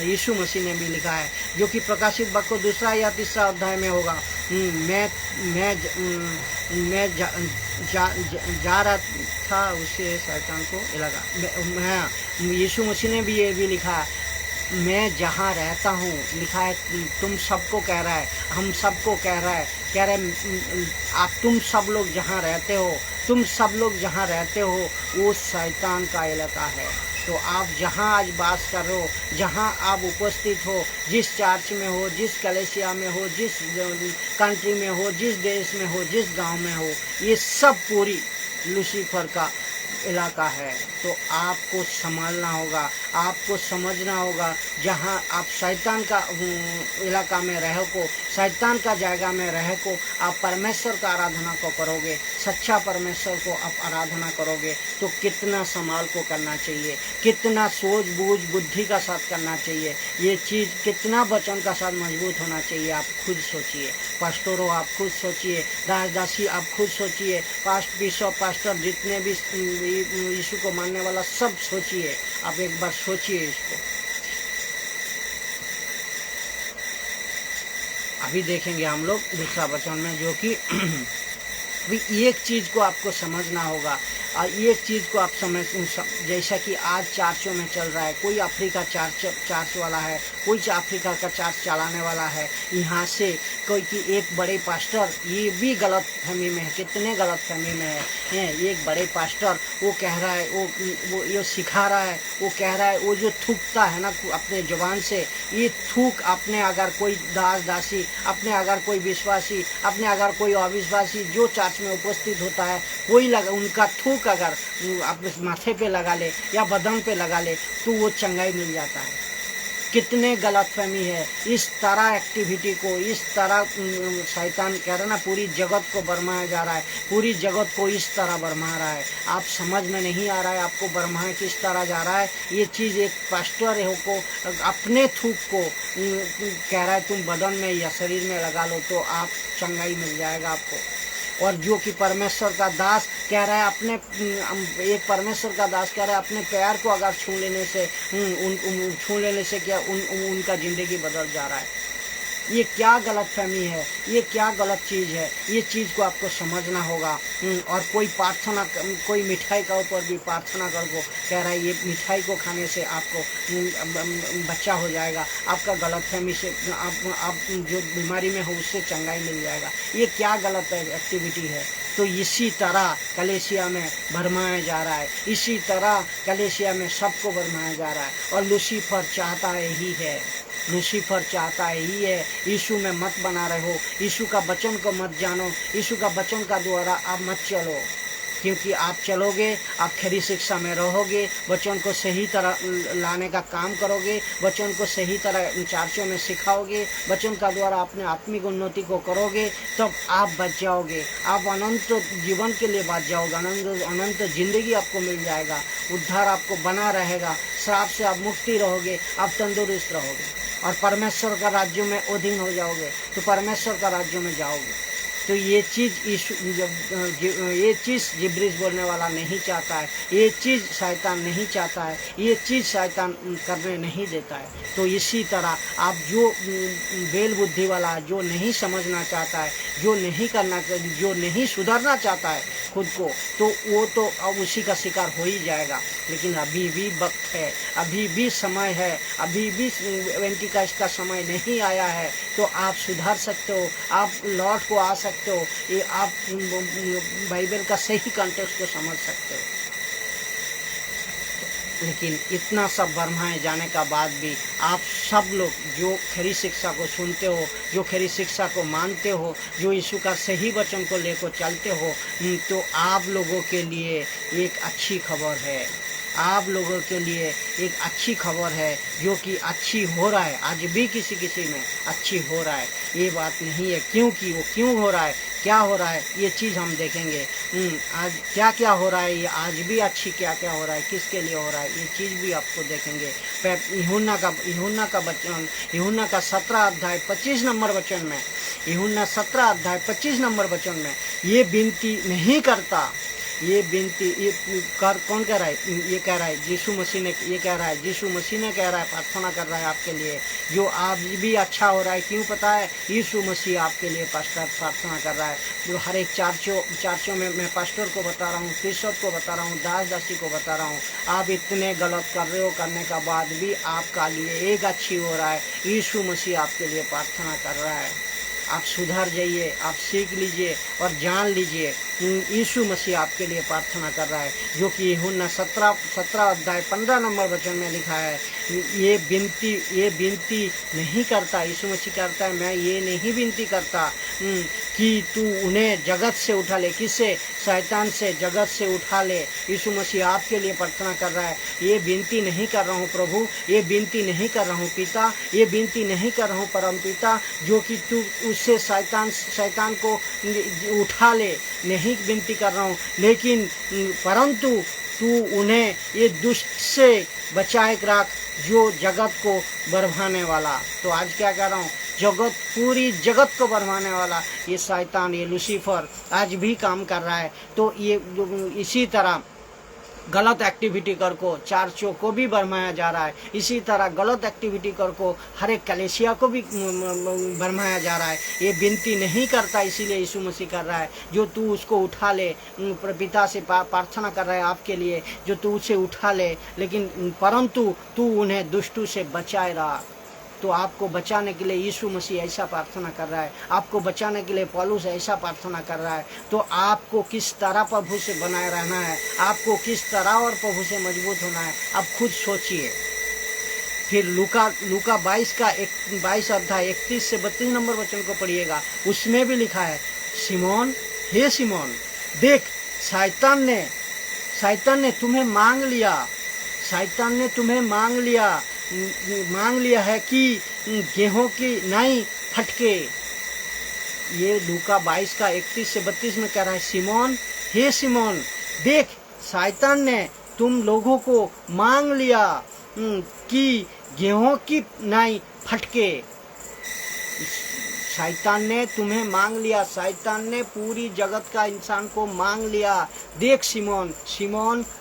यीशु मसीह ने भी लिखा है, जो कि प्रकाशित वाक्य को 2 या 3 अध्याय में होगा। मैं जा रहा था, उससे शैतान को लगा। यीशु मसीह ने भी ये भी लिखा है, मैं जहाँ रहता हूँ, लिखा है तुम सबको कह रहा है, हम सबको कह रहा है आप तुम सब लोग जहाँ रहते हो, तुम सब लोग जहाँ रहते हो वो शैतान का इलाका है। तो आप जहाँ आज बास कर रहे हो, जहाँ आप उपस्थित हो, जिस चर्च में हो, जिस कलेसिया में हो, जिस कंट्री में हो, जिस देश में हो, जिस गांव में हो, ये सब पूरी लूसीफर का इलाका है। तो आपको संभालना होगा, आपको समझना होगा, जहाँ आप शैतान का इलाका में रहो को, शैतान का जगह में रह को आप परमेश्वर का आराधना को करोगे, सच्चा परमेश्वर को आप आराधना करोगे, तो कितना संभाल को करना चाहिए, कितना सोच बूझ बुद्धि का साथ करना चाहिए, ये चीज़ कितना वचन का साथ मजबूत होना चाहिए। आप खुद सोचिए, पास्टरों आप खुद सोचिए, दास दासी आप खुद सोचिए, बिशप पास्टर जितने भी यीशु को मानने वाला सब सोचिए, आप एक बार सोचिए इसको। अभी देखेंगे हम लोग दूसरा वचन में, जो कि अभी एक चीज को आपको समझना होगा, और एक चीज़ को आप जैसा कि आज चर्चों में चल रहा है, कोई अफ्रीका चर्च वाला है, कोई अफ्रीका का चर्च चलाने वाला है, यहाँ से कोई कि एक बड़े पास्टर, ये भी गलत फहमी में है, कितने गलत फहमी में है। एक बड़े पास्टर वो कह रहा है, वो ये सिखा रहा है, वो कह रहा है, वो जो थूकता है ना अपने जुबान से, ये थूक अपने अगर कोई दास दासी, अपने अगर कोई विश्वासी, अपने अगर कोई अविश्वासी जो चर्च में उपस्थित होता है, कोई उनका थूक अगर अपने माथे पे लगा ले या बदन पे लगा ले तो वो चंगाई मिल जाता है। कितने गलतफहमी है इस तरह एक्टिविटी को, इस तरह शैतान कह रहा ना पूरी जगत को बरमाया जा रहा है, पूरी जगत को इस तरह बरमा रहा है। आप समझ में नहीं आ रहा है आपको बरमाया किस तरह जा रहा है। ये चीज़ एक पास्टर को अपने थूक को कह रहा है तुम बदन में या शरीर में लगा लो तो आप चंगाई मिल जाएगा आपको। और जो कि परमेश्वर का दास कह रहा है, अपने एक परमेश्वर का दास कह रहा है अपने पैर को अगर छू लेने से क्या उनका ज़िंदगी बदल जा रहा है। ये क्या गलतफहमी है, ये क्या गलत चीज़ है, ये चीज़ को आपको समझना होगा। और कोई प्रार्थना, कोई मिठाई का ऊपर भी प्रार्थना कर को कह रहा है ये मिठाई को खाने से आपको बच्चा हो जाएगा, आपका गलतफहमी से आप जो बीमारी में हो उससे चंगाई मिल जाएगा। ये क्या गलत एक्टिविटी है। तो इसी तरह कलेसिया में भरमाया जा रहा है, इसी तरह कलेसिया में सबको भरमाया जा रहा है। और लूसीफर चाहता है ही है, लूसीफर चाहता ही है यीशु में मत बना रहे हो, यीशु का वचन को मत जानो, यीशु का वचन का द्वारा आप मत चलो। क्योंकि आप चलोगे, आप खरी शिक्षा में रहोगे, वचन को सही तरह लाने का काम करोगे, वचन को सही तरह चर्चों में सिखाओगे, वचन का द्वारा अपने आत्मिक उन्नति को करोगे, तब आप बच जाओगे, आप अनंत जीवन के लिए बच जाओगे, अनंत जिंदगी आपको मिल जाएगा, उद्धार आपको बना रहेगा, श्राप से आप मुक्ति रहोगे, आप तंदुरुस्त रहोगे और परमेश्वर का राज्य में अधीन हो जाओगे, तो परमेश्वर का राज्य में जाओगे। तो ये चीज़ जिब्रीस बोलने वाला नहीं चाहता है, ये चीज़ शैतान नहीं चाहता है, ये चीज़ शैतान करने नहीं देता है। तो इसी तरह आप जो बेल बुद्धि वाला, जो नहीं समझना चाहता है, जो नहीं करना, जो नहीं सुधरना चाहता है खुद को, तो वो तो अब उसी का शिकार हो ही जाएगा। लेकिन अभी भी वक्त है, अभी भी समय है, अभी भी एंटीक्राइस्ट का समय नहीं आया है। तो आप सुधर सकते हो, आप लौट को आ सकते हो, ये आप बाइबल का सही कॉन्टेक्स्ट को समझ सकते हो। लेकिन इतना सब बरमाए जाने का बाद भी आप सब लोग जो खरी शिक्षा को सुनते हो, जो खरी शिक्षा को मानते हो, जो यीशु का सही वचन को लेकर चलते हो, तो आप लोगों के लिए एक अच्छी खबर है। आप लोगों के लिए एक अच्छी खबर है, जो कि अच्छी हो रहा है। आज भी किसी किसी में अच्छी हो रहा है, ये बात नहीं है क्योंकि वो क्यों हो रहा है, क्या हो रहा है, ये चीज़ हम देखेंगे। आज क्या क्या हो रहा है, ये आज भी अच्छी क्या क्या हो रहा है, किसके लिए हो रहा है, ये चीज़ भी आपको देखेंगे। यूहन्ना का 17 अध्याय 25 नंबर वचन में, यूहन्ना 17 अध्याय 25 नंबर वचन में ये विनती नहीं करता, ये विनती ये कौन कह रहा है, ये कह रहा है यीशु मसीह ने, ये कह रहा है यीशु मसीह ने कह रहा है, प्रार्थना कर रहा है आपके लिए, जो आज भी अच्छा हो रहा है। क्यों पता है, यीशु मसीह आपके लिए प्रार्थना कर रहा है। जो हर एक चार्चों में मैं पास्टर को बता रहा हूँ, बिशप को बता रहा हूँ, दास दासी को बता रहा हूँ, आप इतने गलत कर रहे हो, करने का बाद भी आपका लिए एक अच्छी हो रहा है। यीशु मसीह आपके लिए प्रार्थना कर रहा है। आप सुधर जाइए, आप सीख लीजिए और जान लीजिए, यीशु मसीह आपके लिए प्रार्थना कर रहा है। जो कि यूहन्ना 17 अध्याय 15 नंबर वचन में लिखा है। ये विनती नहीं करता, यीशु मसीह करता है, मैं ये नहीं विनती करता कि तू उन्हें जगत से उठा ले। किससे? शैतान से, जगत से उठा ले। यीशु मसीह आपके लिए प्रार्थना कर रहा है। ये विनती नहीं कर रहा हूँ प्रभु, ये विनती नहीं कर रहा हूँ पिता, ये विनती नहीं कर रहा हूँ परम पिता, जो कि तू उससे शैतान को उठा ले, नहीं विनती कर रहा हूँ। लेकिन परंतु तू उन्हें ये दुष्ट से बचाए रख, जो जगत को बरभाने वाला। तो आज क्या कर रहा हूँ, पूरी जगत को बरमाने वाला ये शैतान, ये लूसीफर आज भी काम कर रहा है। तो ये इसी तरह गलत एक्टिविटी कर को चार्चों को भी बरमाया जा रहा है। इसी तरह गलत एक्टिविटी कर को हर एक कलेसिया को भी बरमाया जा रहा है। ये विनती नहीं करता, इसीलिए यीशु मसीह कर रहा है, जो तू उसको उठा ले। पिता से प्रार्थना कर रहा है आपके लिए, जो तू उसे उठा ले, लेकिन परंतु तू उन्हें दुष्टों से बचाए रहा। तो आपको बचाने के लिए यीशु मसीह ऐसा प्रार्थना कर रहा है, आपको बचाने के लिए पौलुस ऐसा प्रार्थना कर रहा है। तो आपको किस तरह प्रभु से बनाए रहना है, आपको किस तरह और प्रभु से मजबूत होना है, आप खुद सोचिए। फिर लूका 22 अध्याय 31 से 32 नंबर वचन को पढ़िएगा। उसमें भी लिखा है, सिमोन, हे सिमोन, देख शैतान ने तुम्हें मांग लिया, शैतान ने तुम्हें मांग लिया है कि गेहूं की नहीं फटके। ये लूका 22 का 31 से 32 में कह रहा है, सिमोन, हे सिमोन, देख शैतान ने तुम लोगों को मांग लिया कि गेहूं की नहीं फटके। शैतान ने तुम्हें मांग लिया, शैतान ने पूरी जगत का इंसान को मांग लिया। देख सिमोन,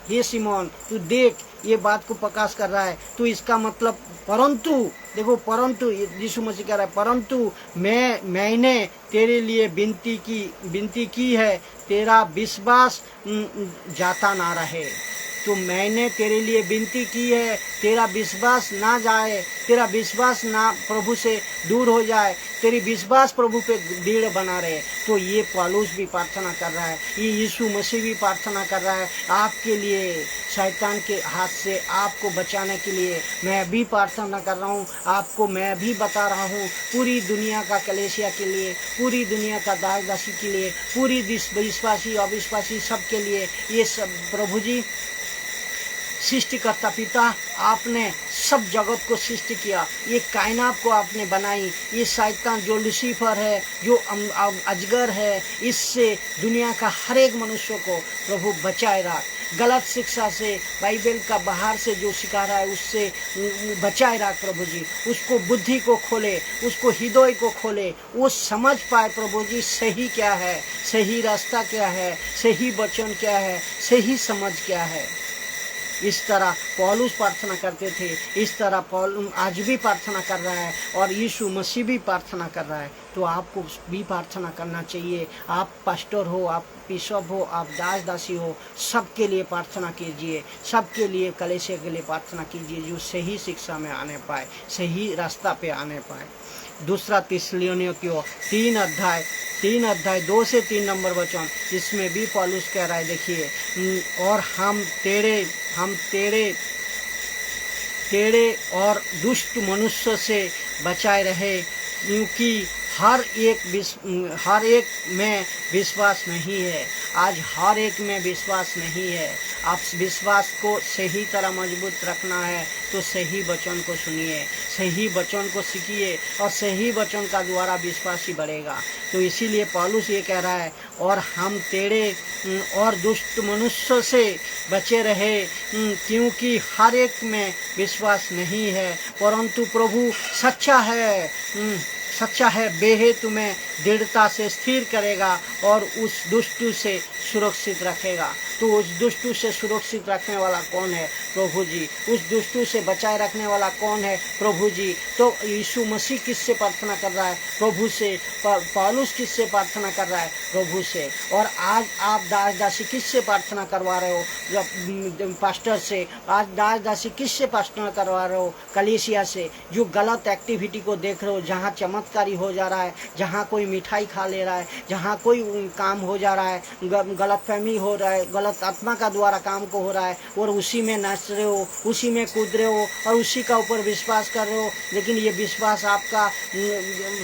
हे सिमोन, तू देख, ये बात को प्रकाश कर रहा है। तो इसका मतलब परंतु यीशु मसीह कह रहा है, परंतु मैंने तेरे लिए विनती की है, तेरा विश्वास जाता ना रहे। तो मैंने तेरे लिए विनती की है, तेरा विश्वास ना जाए, तेरा विश्वास ना प्रभु से दूर हो जाए, तेरी विश्वास प्रभु पे दृढ़ बना रहे। तो ये पौलुस भी प्रार्थना कर रहा है, ये यीशु मसीह भी प्रार्थना कर रहा है आपके लिए, शैतान के हाथ से आपको बचाने के लिए। मैं भी प्रार्थना कर रहा हूँ आपको, मैं भी बता रहा हूँ पूरी दुनिया का कलेसिया के लिए, पूरी दुनिया का दास दासी के लिए, पूरी विश्वासी अविश्वासी सबके लिए। ये सब प्रभु जी सृष्टिकर्ता पिता, आपने सब जगत को सृष्टि किया, ये कायनात को आपने बनाई। ये शैतान जो लूसीफर है, जो अजगर है, इससे दुनिया का हर एक मनुष्य को प्रभु बचाए रहा। गलत शिक्षा से, बाइबल का बाहर से जो सिखा रहा है उससे बचाए रख प्रभु जी। उसको बुद्धि को खोले, उसको हृदय को खोले, वो समझ पाए प्रभु जी सही क्या है, सही रास्ता क्या है, सही वचन क्या है, सही समझ क्या है। इस तरह पौलुस प्रार्थना करते थे, इस तरह पौलुस आज भी प्रार्थना कर रहा है और यीशु मसीह भी प्रार्थना कर रहा है। तो आपको भी प्रार्थना करना चाहिए। आप पास्टर हो, आप बिशप हो, आप दास दासी हो, सबके लिए प्रार्थना कीजिए, सबके लिए कलीसिया के लिए प्रार्थना कीजिए, जो सही शिक्षा में आने पाए, सही रास्ता पे आने पाए। दूसरा थिस्सलुनीकियों 3 अध्याय 2 से 3 नंबर वचन, इसमें भी पौलुस कह रहा है, देखिए, और हम टेढ़े और दुष्ट मनुष्य से बचाए रहे, क्योंकि हर एक में विश्वास नहीं है। आज हर एक में विश्वास नहीं है। आप विश्वास को सही तरह मजबूत रखना है तो सही वचन को सुनिए, सही वचन को सीखिए और सही वचन का द्वारा विश्वास ही बढ़ेगा। तो इसीलिए पौलुस ये कह रहा है, और हम टेढ़े और दुष्ट मनुष्य से बचे रहे, क्योंकि हर एक में विश्वास नहीं है, परंतु प्रभु सच्चा है, बेहेतु में दृढ़ता से स्थिर करेगा और उस दुष्ट से सुरक्षित रखेगा। तो उस दुष्ट से सुरक्षित रखने वाला कौन है? प्रभु जी। उस दुष्ट से बचाए रखने वाला कौन है? प्रभु जी। तो यीशु मसीह किससे प्रार्थना कर रहा है? प्रभु से। पौलुस किससे प्रार्थना कर रहा है? प्रभु से। और आज आप दास दासी किससे प्रार्थना करवा रहे हो? पास्टर से। आज दास दासी किससे प्रार्थना करवा रहे हो? कलीसिया से। जो गलत एक्टिविटी को देख रहे हो, जहाँ चमत्कारी हो जा रहा है, जहाँ कोई मिठाई खा ले रहा है, जहाँ कोई काम हो जा रहा है, गलतफहमी हो रहा है, गलत आत्मा का द्वारा काम को हो रहा है, और उसी में नाच रहे हो, उसी में कूद रहे हो और उसी का ऊपर विश्वास कर रहे हो। लेकिन ये विश्वास आपका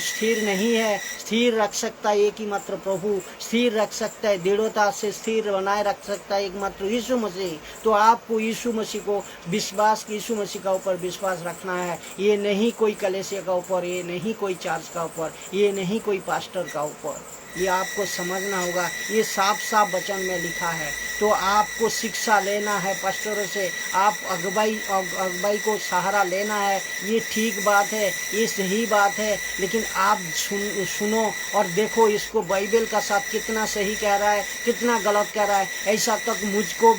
स्थिर नहीं है। स्थिर रख सकता है एक ही मात्र प्रभु, स्थिर रख सकता है, दृढ़ता से स्थिर बनाए रख सकता है एकमात्र यीशु मसीह। तो आपको यीशु मसीह को विश्वास, यीशु मसीह का ऊपर विश्वास रखना है। ये नहीं कोई कलीसिया का ऊपर, ये नहीं कोई चर्च का ऊपर, ये नहीं कोई पास्टर का ऊपर। ये आपको समझना होगा। ये साफ साफ वचन में लिखा है। तो आपको शिक्षा लेना है पास्टरों से, आप अगुवाई को सहारा लेना है। ये ठीक बात है, ये सही बात है, लेकिन आप सुनो और देखो इसको बाइबल का साथ कितना सही कह रहा है, कितना गलत कह रहा है। ऐसा तक मुझको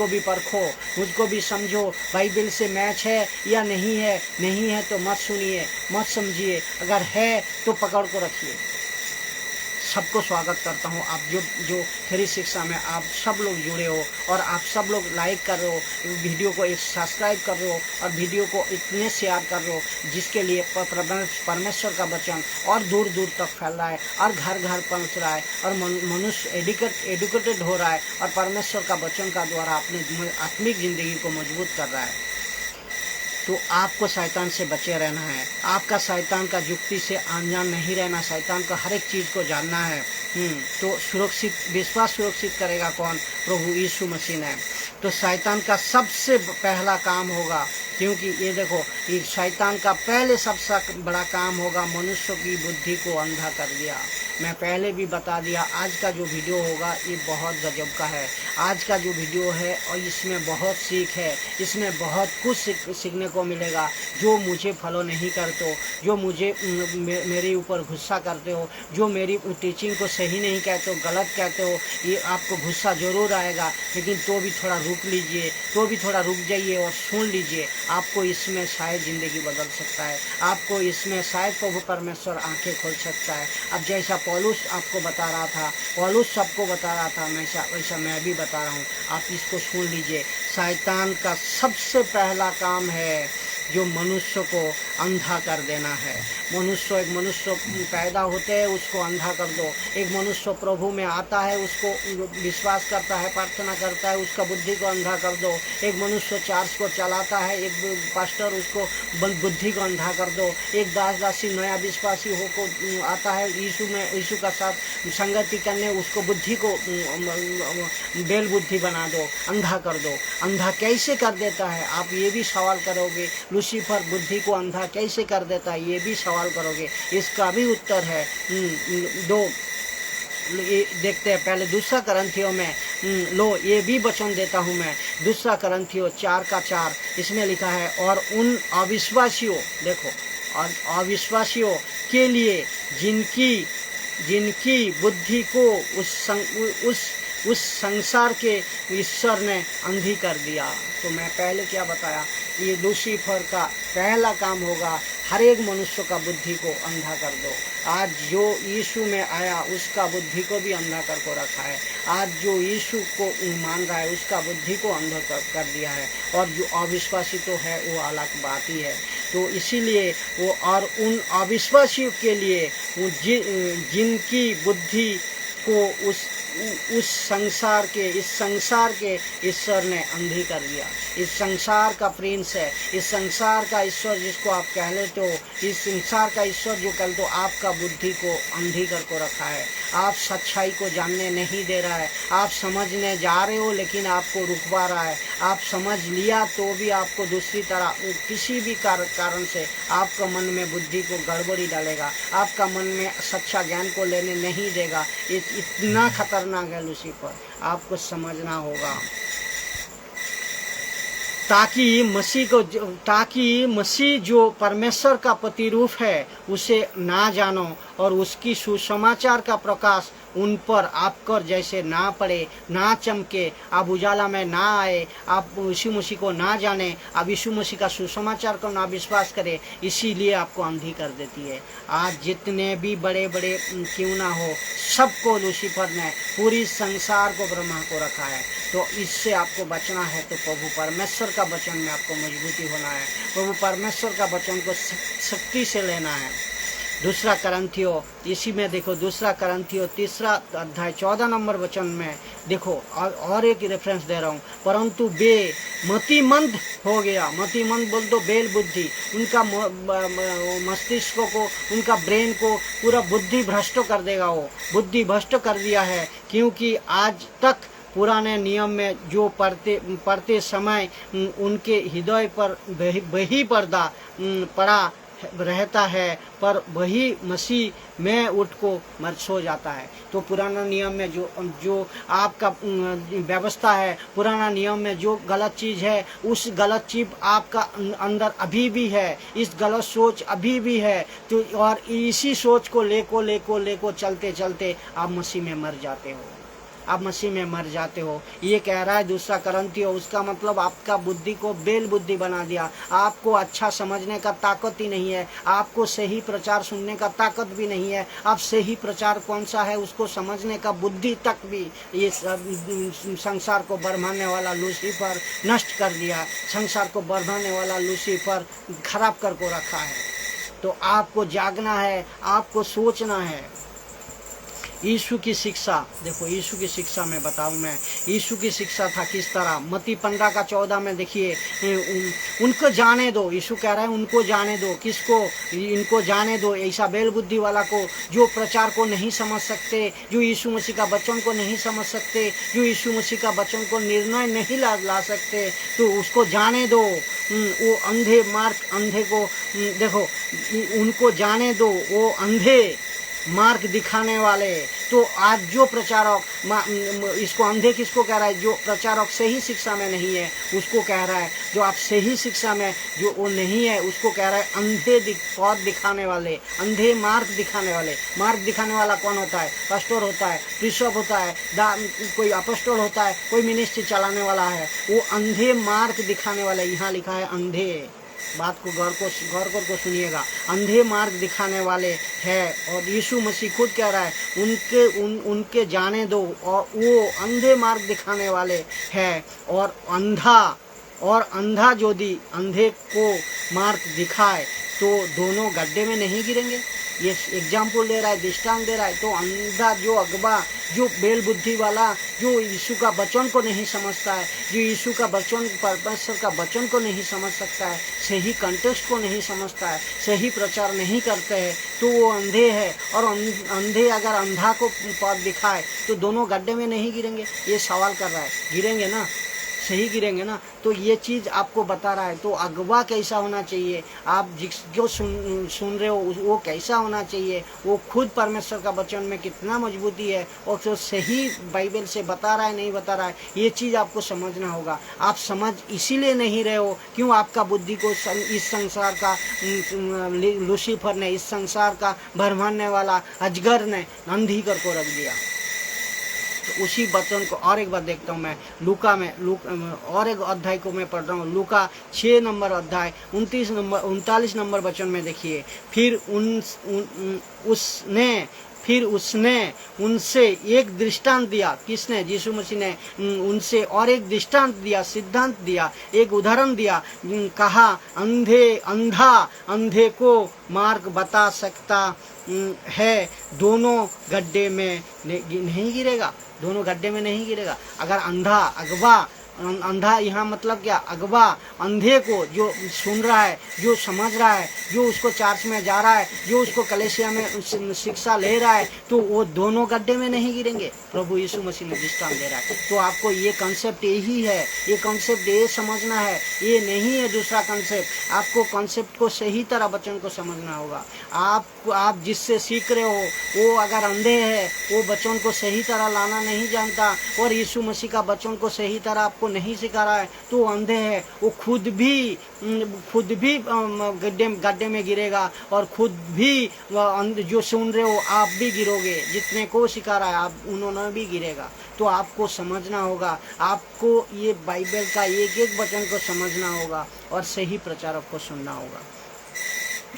भी परखो, मुझको भी समझो, बाइबल से मैच है या नहीं है। नहीं है तो मत सुनिए, मत समझिए, अगर है तो पकड़ को रखिए। सबको स्वागत करता हूँ। आप जो खरी शिक्षा में आप सब लोग जुड़े हो और आप सब लोग लाइक कर रहे हो, वीडियो को सब्सक्राइब कर रहे हो और वीडियो को इतने शेयर कर रहे हो, जिसके लिए परमेश्वर का वचन और दूर दूर तक फैल रहा है और घर घर पहुँच रहा है और मनुष्य एडुकेटेड हो रहा है और परमेश्वर का वचन का द्वारा अपनी आत्मिक जिंदगी को मजबूत कर रहा है। तो आपको शैतान से बचे रहना है। आपका शैतान का युक्ति से अनजान नहीं रहना, शैतान को हर एक चीज़ को जानना है। तो सुरक्षित विश्वास सुरक्षित करेगा कौन? प्रभु यीशु मसीह ने। तो शैतान का सबसे पहला काम होगा, क्योंकि ये देखो, ये शैतान का पहले सबसे बड़ा काम होगा मनुष्य की बुद्धि को अंधा कर दिया। मैं पहले भी बता दिया, आज का जो वीडियो होगा ये बहुत गजब का है। आज का जो वीडियो है और इसमें बहुत सीख है, इसमें बहुत कुछ सीखने को मिलेगा। जो मुझे फॉलो नहीं करते हो, जो मुझे मेरे ऊपर गुस्सा करते हो, जो मेरी टीचिंग को सही नहीं कहते हो, गलत कहते हो, ये आपको गुस्सा जरूर आएगा। लेकिन तो भी थोड़ा रुक लीजिए, तो भी थोड़ा रुक जाइए और सुन लीजिए। आपको इसमें शायद ज़िंदगी बदल सकता है, आपको इसमें शायद प्रभु परमेश्वर आंखें खोल सकता है। अब जैसा पौलुस आपको बता रहा था, पौलुस सबको बता रहा था, वैसा मैं भी बता रहा हूँ। आप इसको सुन लीजिए। शैतान का सबसे पहला काम है जो मनुष्य को अंधा कर देना है। एक मनुष्य पैदा होते हैं उसको अंधा कर दो। एक मनुष्य प्रभु में आता है, उसको विश्वास करता है, प्रार्थना करता है, उसका बुद्धि को अंधा कर दो। एक मनुष्य चर्च को चलाता है, एक पास्टर, उसको बुद्धि को अंधा कर दो। एक दास दासी नया विश्वासी होकर आता है, यीशु का साथ संगति करने, उसको बुद्धि को बेल बुद्धि बना दो, अंधा कर दो। अंधा कैसे कर देता है? आप ये भी सवाल करोगे। लूसीफर बुद्धि को अंधा कैसे कर देता है? ये भी सवाल करोगे। इसका भी उत्तर है। देखते हैं पहले 2 कुरिन्थियों में लो ये भी वचन देता हूँ मैं। दूसरा करंथियों 4:4 इसमें लिखा है, और उन अविश्वासियों, देखो, और अविश्वासियों के लिए जिनकी बुद्धि को उस संसार के ईश्वर ने अंधी कर दिया। तो मैं पहले क्या बताया, ये लूसीफर का पहला काम होगा, हर एक मनुष्य का बुद्धि को अंधा कर दो। आज जो यीशु में आया उसका बुद्धि को भी अंधा कर को रखा है। आज जो यीशु को मान रहा है उसका बुद्धि को अंधा कर दिया है, और जो अविश्वासी तो है वो अलग बात ही है। तो इसीलिए वो, और उन अविश्वासियों के लिए जिनकी बुद्धि को इस संसार के ईश्वर ने अंधी कर दिया। इस संसार का प्रिंस है, इस संसार का ईश्वर जिसको आप कह लेते हो, इस संसार का ईश्वर जो कल तो आपका बुद्धि को अंधी कर को रखा है। आप सच्चाई को जानने नहीं दे रहा है। आप समझने जा रहे हो लेकिन आपको रुकवा रहा है। आप समझ लिया तो भी आपको दूसरी तरह किसी भी कारण से आपका मन में बुद्धि को गड़बड़ी डालेगा, आपका मन में सच्चा ज्ञान को लेने नहीं देगा। इतना खतरनाक है लूसीफर, आपको समझना होगा। ताकि मसीह जो परमेश्वर का प्रतिरूप है उसे ना जानो, और उसकी सुसमाचार का प्रकाश उन पर आपकर जैसे ना पड़े, ना चमके, आप उजाला में ना आए, आप यीशु मसीह को ना जाने, आप यीशु मसीह का सुसमाचार को ना विश्वास करें, इसीलिए आपको अंधी कर देती है। आज जितने भी बड़े बड़े क्यों ना हो, सबको लूसीफर ने, पूरी संसार को, ब्रह्मा को रखा है। तो इससे आपको बचना है तो प्रभु परमेश्वर का वचन में आपको मजबूती होना है। प्रभु परमेश्वर का वचन को शक्ति से लेना है। दूसरा करंथियों, इसी में देखो, दूसरा करंथियों 3:14 नंबर वचन में देखो, और एक रेफरेंस दे रहा हूँ। परंतु वे मतिमंद हो गया, मतिमंद बोल दो बेल बुद्धि, उनका मस्तिष्क को, उनका ब्रेन को पूरा बुद्धि भ्रष्ट कर देगा। वो बुद्धि भ्रष्ट कर दिया है, क्योंकि आज तक पुराने नियम में जो पढ़ते समय उनके हृदय पर वही पर्दा पड़ा रहता है, पर वही मसीह में उठ को मर सो जाता है। तो पुराना नियम में जो आपका व्यवस्था है, पुराना नियम में जो गलत चीज़ है, उस गलत चीज़ आपका अंदर अभी भी है, इस गलत सोच अभी भी है। तो और इसी सोच को लेको चलते चलते आप मसीह में मर जाते हो, आप मसीह में मर जाते हो। ये कह रहा है दूसरा करंथियों, उसका मतलब आपका बुद्धि को बेल बुद्धि बना दिया। आपको अच्छा समझने का ताकत ही नहीं है, आपको सही प्रचार सुनने का ताकत भी नहीं है। आप सही प्रचार कौन सा है उसको समझने का बुद्धि तक भी ये संसार को बरमाने वाला लूसीफर नष्ट कर दिया। संसार को बरमाने वाला लूसीफर खराब कर को रखा है। तो आपको जागना है, आपको सोचना है। यीशु की शिक्षा देखो, यीशु की शिक्षा में बताऊं मैं, यीशु की शिक्षा था किस तरह। मत्ती 15:14 में देखिए, उनको जाने दो, यीशु कह रहा है उनको जाने दो। किसको? इनको जाने दो, ऐसा बेल बुद्धि वाला को, जो प्रचार को नहीं समझ सकते, जो यीशु मसीह का वचन को नहीं समझ सकते, जो यीशु मसीह का वचन को निर्णय नहीं ला सकते, तो उसको जाने दो। वो अंधे अंधे को देखो, उनको जाने दो, वो अंधे मार्ग दिखाने वाले। तो आज जो प्रचारक, इसको अंधे किसको कह रहा है? जो प्रचारक सही शिक्षा में नहीं है उसको कह रहा है। जो आप सही शिक्षा में जो वो नहीं है उसको कह रहा है अंधे पथ दिखाने वाले, अंधे मार्ग दिखाने वाले। मार्ग दिखाने वाला कौन होता है? पास्टर होता है, बिशप होता है, कोई अपोस्टल होता है, कोई मिनिस्ट्री चलाने वाला है। वो अंधे मार्ग दिखाने वाले। यहाँ लिखा है अंधे, बात को गौर कर सुनिएगा, अंधे मार्ग दिखाने वाले हैं। और यीशु मसीह खुद कह रहा है उनके जाने दो, और वो अंधे मार्ग दिखाने वाले हैं। और अंधा यदि अंधे को मार्ग दिखाए तो दोनों गड्ढे में नहीं गिरेंगे। ये एग्जाम्पल दे रहा है, दृष्टांत दे रहा है। तो अंधा, जो अगवा, जो बेल बुद्धि वाला, जो यीशु का वचन को नहीं समझता है, जो यीशु का वचन, परमेश्वर का वचन को नहीं समझ सकता है, सही कंटेक्स्ट को नहीं समझता है, सही प्रचार नहीं करते हैं, तो वो अंधे है। और अंधे अगर अंधा को पथ दिखाए तो दोनों गड्ढे में नहीं गिरेंगे? ये सवाल कर रहा है। गिरेंगे ना? सही गिरेंगे ना। तो ये चीज़ आपको बता रहा है। तो अगवा कैसा होना चाहिए, आप जिसको सुन रहे हो वो कैसा होना चाहिए, वो खुद परमेश्वर का वचन में कितना मजबूती है और जो सही बाइबल से बता रहा है नहीं बता रहा है, ये चीज़ आपको समझना होगा। आप समझ इसीलिए नहीं रहे हो क्यों, आपका बुद्धि को इस संसार का लूसीफर ने, इस संसार का भरमाने वाला अजगर ने अंधी कर को रख दिया। तो उसी वचन को और एक बार देखता हूँ मैं लूका में, और एक अध्याय को मैं पढ़ रहा हूँ, लूका 6 नंबर अध्याय 39 नंबर वचन में देखिए। फिर उसने उनसे एक दृष्टांत दिया। किसने? यीशु मसीह ने उनसे और एक दृष्टांत दिया, सिद्धांत दिया, एक उदाहरण दिया। कहा, अंधे को मार्ग बता सकता है, दोनों गड्ढे में नहीं गिरेगा, दोनों गड्ढे में नहीं गिरेगा। अगर अंधा यहाँ मतलब क्या, अगवा अंधे को जो सुन रहा है, जो समझ रहा है, जो उसको चर्च में जा रहा है, जो उसको कलीसिया में शिक्षा ले रहा है, तो वो दोनों गड्ढे में नहीं गिरेंगे। प्रभु यीशु मसीह ने दृष्टांत दे रहा है। तो आपको ये कॉन्सेप्ट यही है, ये कॉन्सेप्ट ये समझना है, ये नहीं है दूसरा कॉन्सेप्ट। आपको कॉन्सेप्ट को सही तरह वचन को समझना होगा। आप जिससे सीख रहे हो वो अगर अंधे है, वो वचन को सही तरह लाना नहीं जानता और यीशु मसीह का वचन को सही तरह आपको नहीं सिखा रहा है, तो वो अंधे है। वो खुद भी गड्ढे में गिरेगा और खुद भी जो सुन रहे हो आप भी गिरोगे। जितने को सिखा रहा है आप उन्होंने भी गिरेगा। तो आपको समझना होगा, आपको ये बाइबल का एक एक वचन को समझना होगा और सही प्रचारक को सुनना होगा।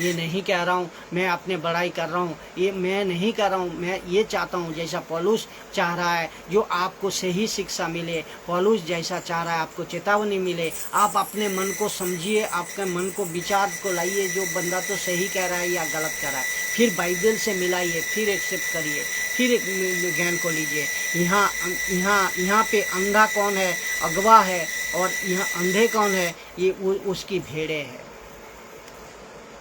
ये नहीं कह रहा हूँ मैं अपने बड़ाई कर रहा हूँ, ये मैं नहीं कर रहा हूँ। मैं ये चाहता हूँ जैसा पौलुस चाह रहा है, जो आपको सही शिक्षा मिले। पौलुस जैसा चाह रहा है आपको चेतावनी मिले। आप अपने मन को समझिए, आपके मन को विचार को लाइए, जो बंदा तो सही कह रहा है या गलत कह रहा है, फिर बाइबल से मिलाइए, फिर एक्सेप्ट करिए, फिर एक ज्ञान को लीजिए। यहाँ पे अंधा कौन है, अगवा है, और यहाँ अंधे कौन है, ये उसकी भेड़े है।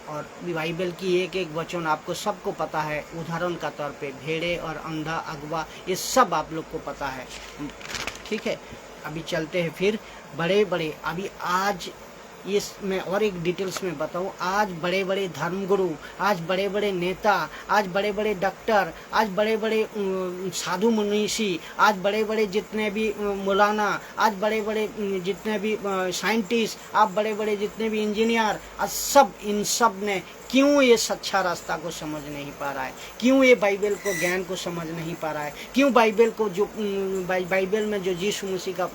और बाइबल की एक एक वचन आपको सबको पता है। उदाहरण का तौर पे भेड़े और अंधा, अगवा, ये सब आप लोग को पता है। ठीक है, अभी चलते हैं फिर बड़े अभी आज ये मैं और एक डिटेल्स में बताऊं। आज बड़े बड़े धर्मगुरु, आज बड़े बड़े नेता, आज बड़े बड़े डॉक्टर, आज बड़े बड़े साधु मुनीषी, आज बड़े बड़े जितने भी मौलाना, आज बड़े बड़े जितने भी साइंटिस्ट, आप बड़े बड़े जितने भी इंजीनियर, आज इन सब ने क्यों ये सच्चा रास्ता को समझ नहीं पा रहा है, क्यों ये बाइबल को ज्ञान को समझ नहीं पा रहा है, क्यों बाइबल को जो बाइबल में जो यीशु मसीह का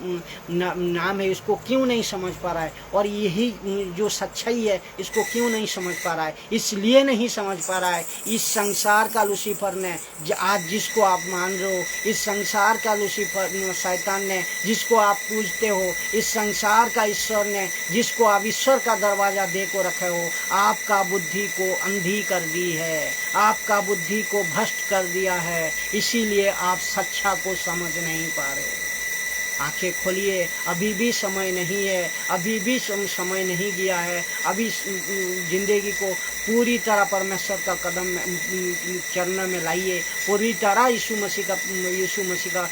नाम है इसको क्यों नहीं समझ पा रहा है, और यही जो सच्चाई है इसको क्यों नहीं समझ पा रहा है। इसलिए नहीं समझ पा रहा है, इस संसार का लूसीफर ने, आज जिसको आप मान रहे हो, इस संसार का लूसीफर शैतान ने जिसको आप पूजते हो, इस संसार का ईश्वर ने जिसको आप ईश्वर का दरवाजा दे को रखे हो, आपका बुद्धि को अंधी कर दी है, आपका बुद्धि को भ्रष्ट कर दिया है। इसीलिए आप सच्चा को समझ नहीं पा रहे हो। आंखें खोलिए, अभी भी समय नहीं है, अभी भी समय नहीं गया है। अभी जिंदगी को पूरी तरह परमेश्वर का कदम में चरण में लाइए, पूरी तरह यीशु मसीह का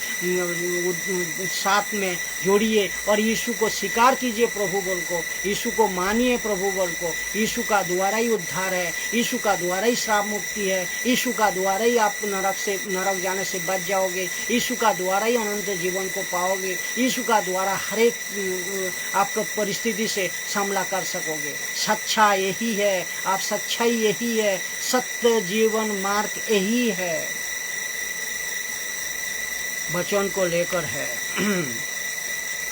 साथ में जोड़िए और यीशु को स्वीकार कीजिए, प्रभु बोल को, यीशु को मानिए, प्रभु बोल को। यीशु का द्वारा ही उद्धार है, यीशु का द्वारा ही श्राप मुक्ति है, यीशु का द्वारा ही आप नरक जाने से बच जाओगे, यीशु का द्वारा ही अनंत जीवन को पाओगे, यीशु का द्वारा हर एक आपको परिस्थिति से सामना कर सकोगे। सच्चा यही है, आप सच्चाई यही है, सत्य जीवन मार्ग यही है, वचन को लेकर है।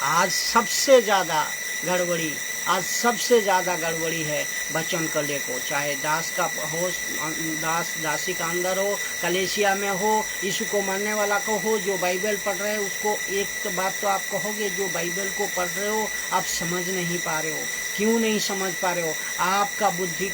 आज सबसे ज्यादा गड़बड़ी है वचन को लेकर, चाहे दास दासी का अंदर हो, कलेसिया में हो, यीशु को मानने वाला को हो, जो बाइबल पढ़ रहे हो उसको एक तो बात तो आप कहोगे, जो बाइबल को पढ़ रहे हो आप समझ नहीं पा रहे हो। क्यों नहीं समझ पा रहे हो? आपका बुद्धि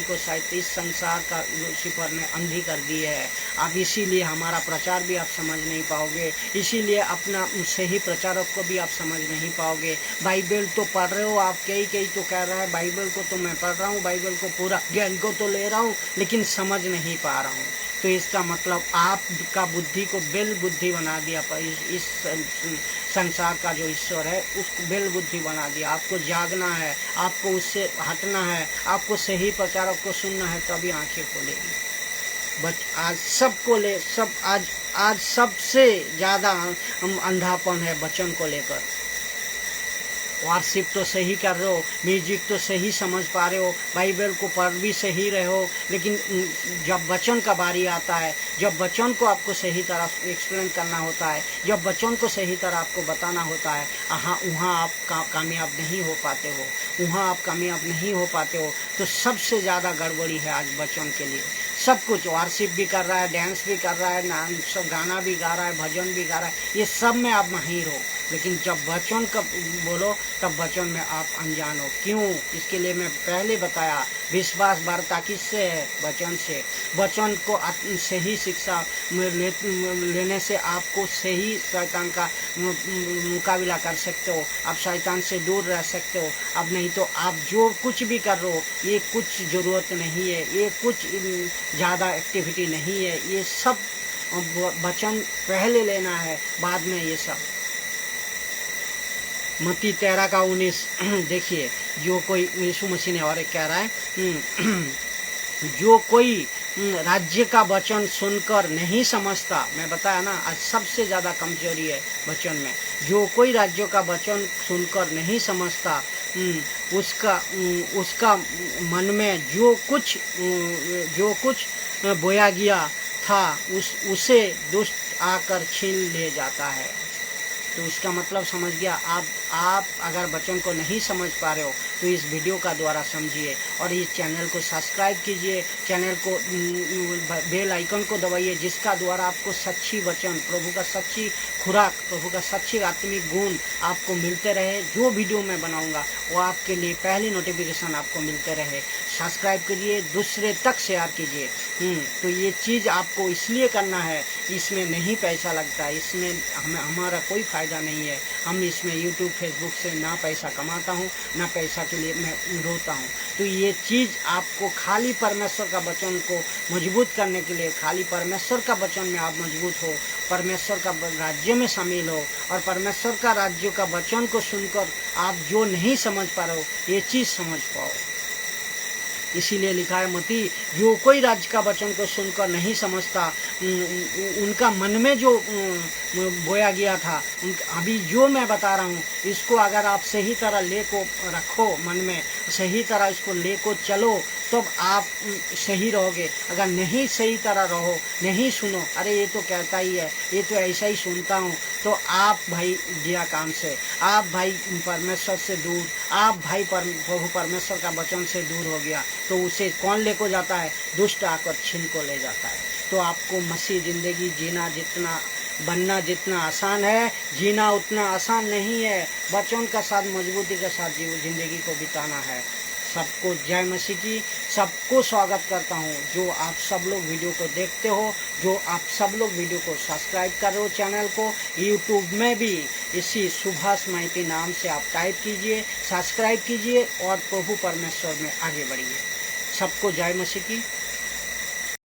को शायद इस संसार का लूसीफर ने अंधी कर दी है। आप इसीलिए हमारा प्रचार भी आप समझ नहीं पाओगे, इसीलिए अपना सही प्रचारक को भी आप समझ नहीं पाओगे। बाइबल तो पढ़ रहे हो आप, कई तो कह रहा है बाइबल को तो मैं पढ़ रहा हूँ, बाइबल को पूरा ज्ञान को तो ले रहा हूँ, लेकिन समझ नहीं पा रहा हूँ। तो इसका मतलब आपका बुद्धि को बेल बुद्धि बना दिया इस संसार का जो ईश्वर है उसको बेल बुद्धि बना दिया। आपको जागना है, आपको उससे हटना है, आपको सही प्रचारक को सुनना है, तभी आंखें खोलेगी। आज सबको ले सब आज सबसे ज़्यादा अंधापन है वचन को लेकर। वार्शिप तो सही कर रहे हो, म्यूजिक तो सही समझ पा रहे हो, बाइबल को पढ़ भी सही रहे हो, लेकिन जब वचन का बारी आता है, जब वचन को आपको सही तरह एक्सप्लेन करना होता है, जब वचन को सही तरह आपको बताना होता है, वहाँ आप कामयाब नहीं हो पाते हो, वहाँ आप कामयाब नहीं हो पाते हो। तो सबसे ज़्यादा गड़बड़ी है आज वचन के लिए। सब कुछ वार्शिप भी कर रहा है, डांस भी कर रहा है, सब गाना भी गा रहा है, भजन भी गा रहा है, ये सब में आप माहिर हो, लेकिन जब वचन का बोलो तब वचन में आप अनजान हो। क्यों? इसके लिए मैं पहले बताया, विश्वास बढ़ता किससे है? वचन से। वचन को सही शिक्षा लेने से आपको सही शैतान का मुकाबला कर सकते हो, आप शैतान से दूर रह सकते हो। अब नहीं तो आप जो कुछ भी कर रहे हो, ये कुछ ज़रूरत नहीं है, ये कुछ ज़्यादा एक्टिविटी नहीं है, ये सब वचन पहले लेना है, बाद में ये सब। मत्ती 13:19 देखिए, जो कोई, यीशु मसीह ने और एक कह रहा है, जो कोई राज्य का वचन सुनकर नहीं समझता, मैं बताया ना आज सबसे ज़्यादा कमजोरी है वचन में। जो कोई राज्य का वचन सुनकर नहीं समझता, उसका मन में जो कुछ बोया गया था उसे दुष्ट आकर छीन ले जाता है। तो इसका मतलब समझ गया। आप अगर वचन को नहीं समझ पा रहे हो तो इस वीडियो का द्वारा समझिए और इस चैनल को सब्सक्राइब कीजिए, चैनल को बेल आइकन को दबाइए, जिसका द्वारा आपको सच्ची वचन, प्रभु का सच्ची खुराक, प्रभु का सच्ची आत्मिक गुण आपको मिलते रहे। जो वीडियो मैं बनाऊंगा वो आपके लिए पहली नोटिफिकेशन आपको मिलते रहे। सब्सक्राइब करिए, दूसरे तक शेयर कीजिए। तो ये चीज़ आपको इसलिए करना है, इसमें नहीं पैसा लगता, इसमें हमारा कोई फ़ायदा नहीं है। हम इसमें यूट्यूब फेसबुक से ना पैसा कमाता हूँ, ना पैसा के लिए मैं रोता हूँ। तो ये चीज़ आपको खाली परमेश्वर का वचन को मजबूत करने के लिए, खाली परमेश्वर का वचन में आप मजबूत हो, परमेश्वर का राज्य में शामिल हो, और परमेश्वर का राज्य का वचन को सुनकर आप जो नहीं समझ पा रहे हो, ये चीज़ समझ पाओ। इसीलिए लिखा है मत्ती, जो कोई राज्य का वचन को सुनकर नहीं समझता, उनका मन में जो बोया गया था, अभी जो मैं बता रहा हूँ, इसको अगर आप सही तरह ले को रखो मन में, सही तरह इसको ले को चलो, तब आप सही रहोगे। अगर नहीं सही तरह रहो, नहीं सुनो, अरे ये तो कहता ही है, ये तो ऐसा ही सुनता हूँ, तो आप भाई दिया काम से, आप भाई परमेश्वर से दूर, आप भाई प्रभु परमेश्वर का वचन से दूर हो गया। तो उसे कौन लेको जाता है? दुष्ट आकर छीन को ले जाता है। तो आपको मसीह जिंदगी जीना बनना जितना आसान है, जीना उतना आसान नहीं है। वचन का साथ, मजबूती के साथ जिंदगी को बिताना है। सबको जय मसीह की, सबको स्वागत करता हूँ। जो आप सब लोग वीडियो को देखते हो, जो आप सब लोग वीडियो को सब्सक्राइब कर रहे हो, चैनल को यूट्यूब में भी इसी सुभाष माइती नाम से आप टाइप कीजिए, सब्सक्राइब कीजिए और प्रभु परमेश्वर में आगे बढ़िए। सबको जय मसीह की।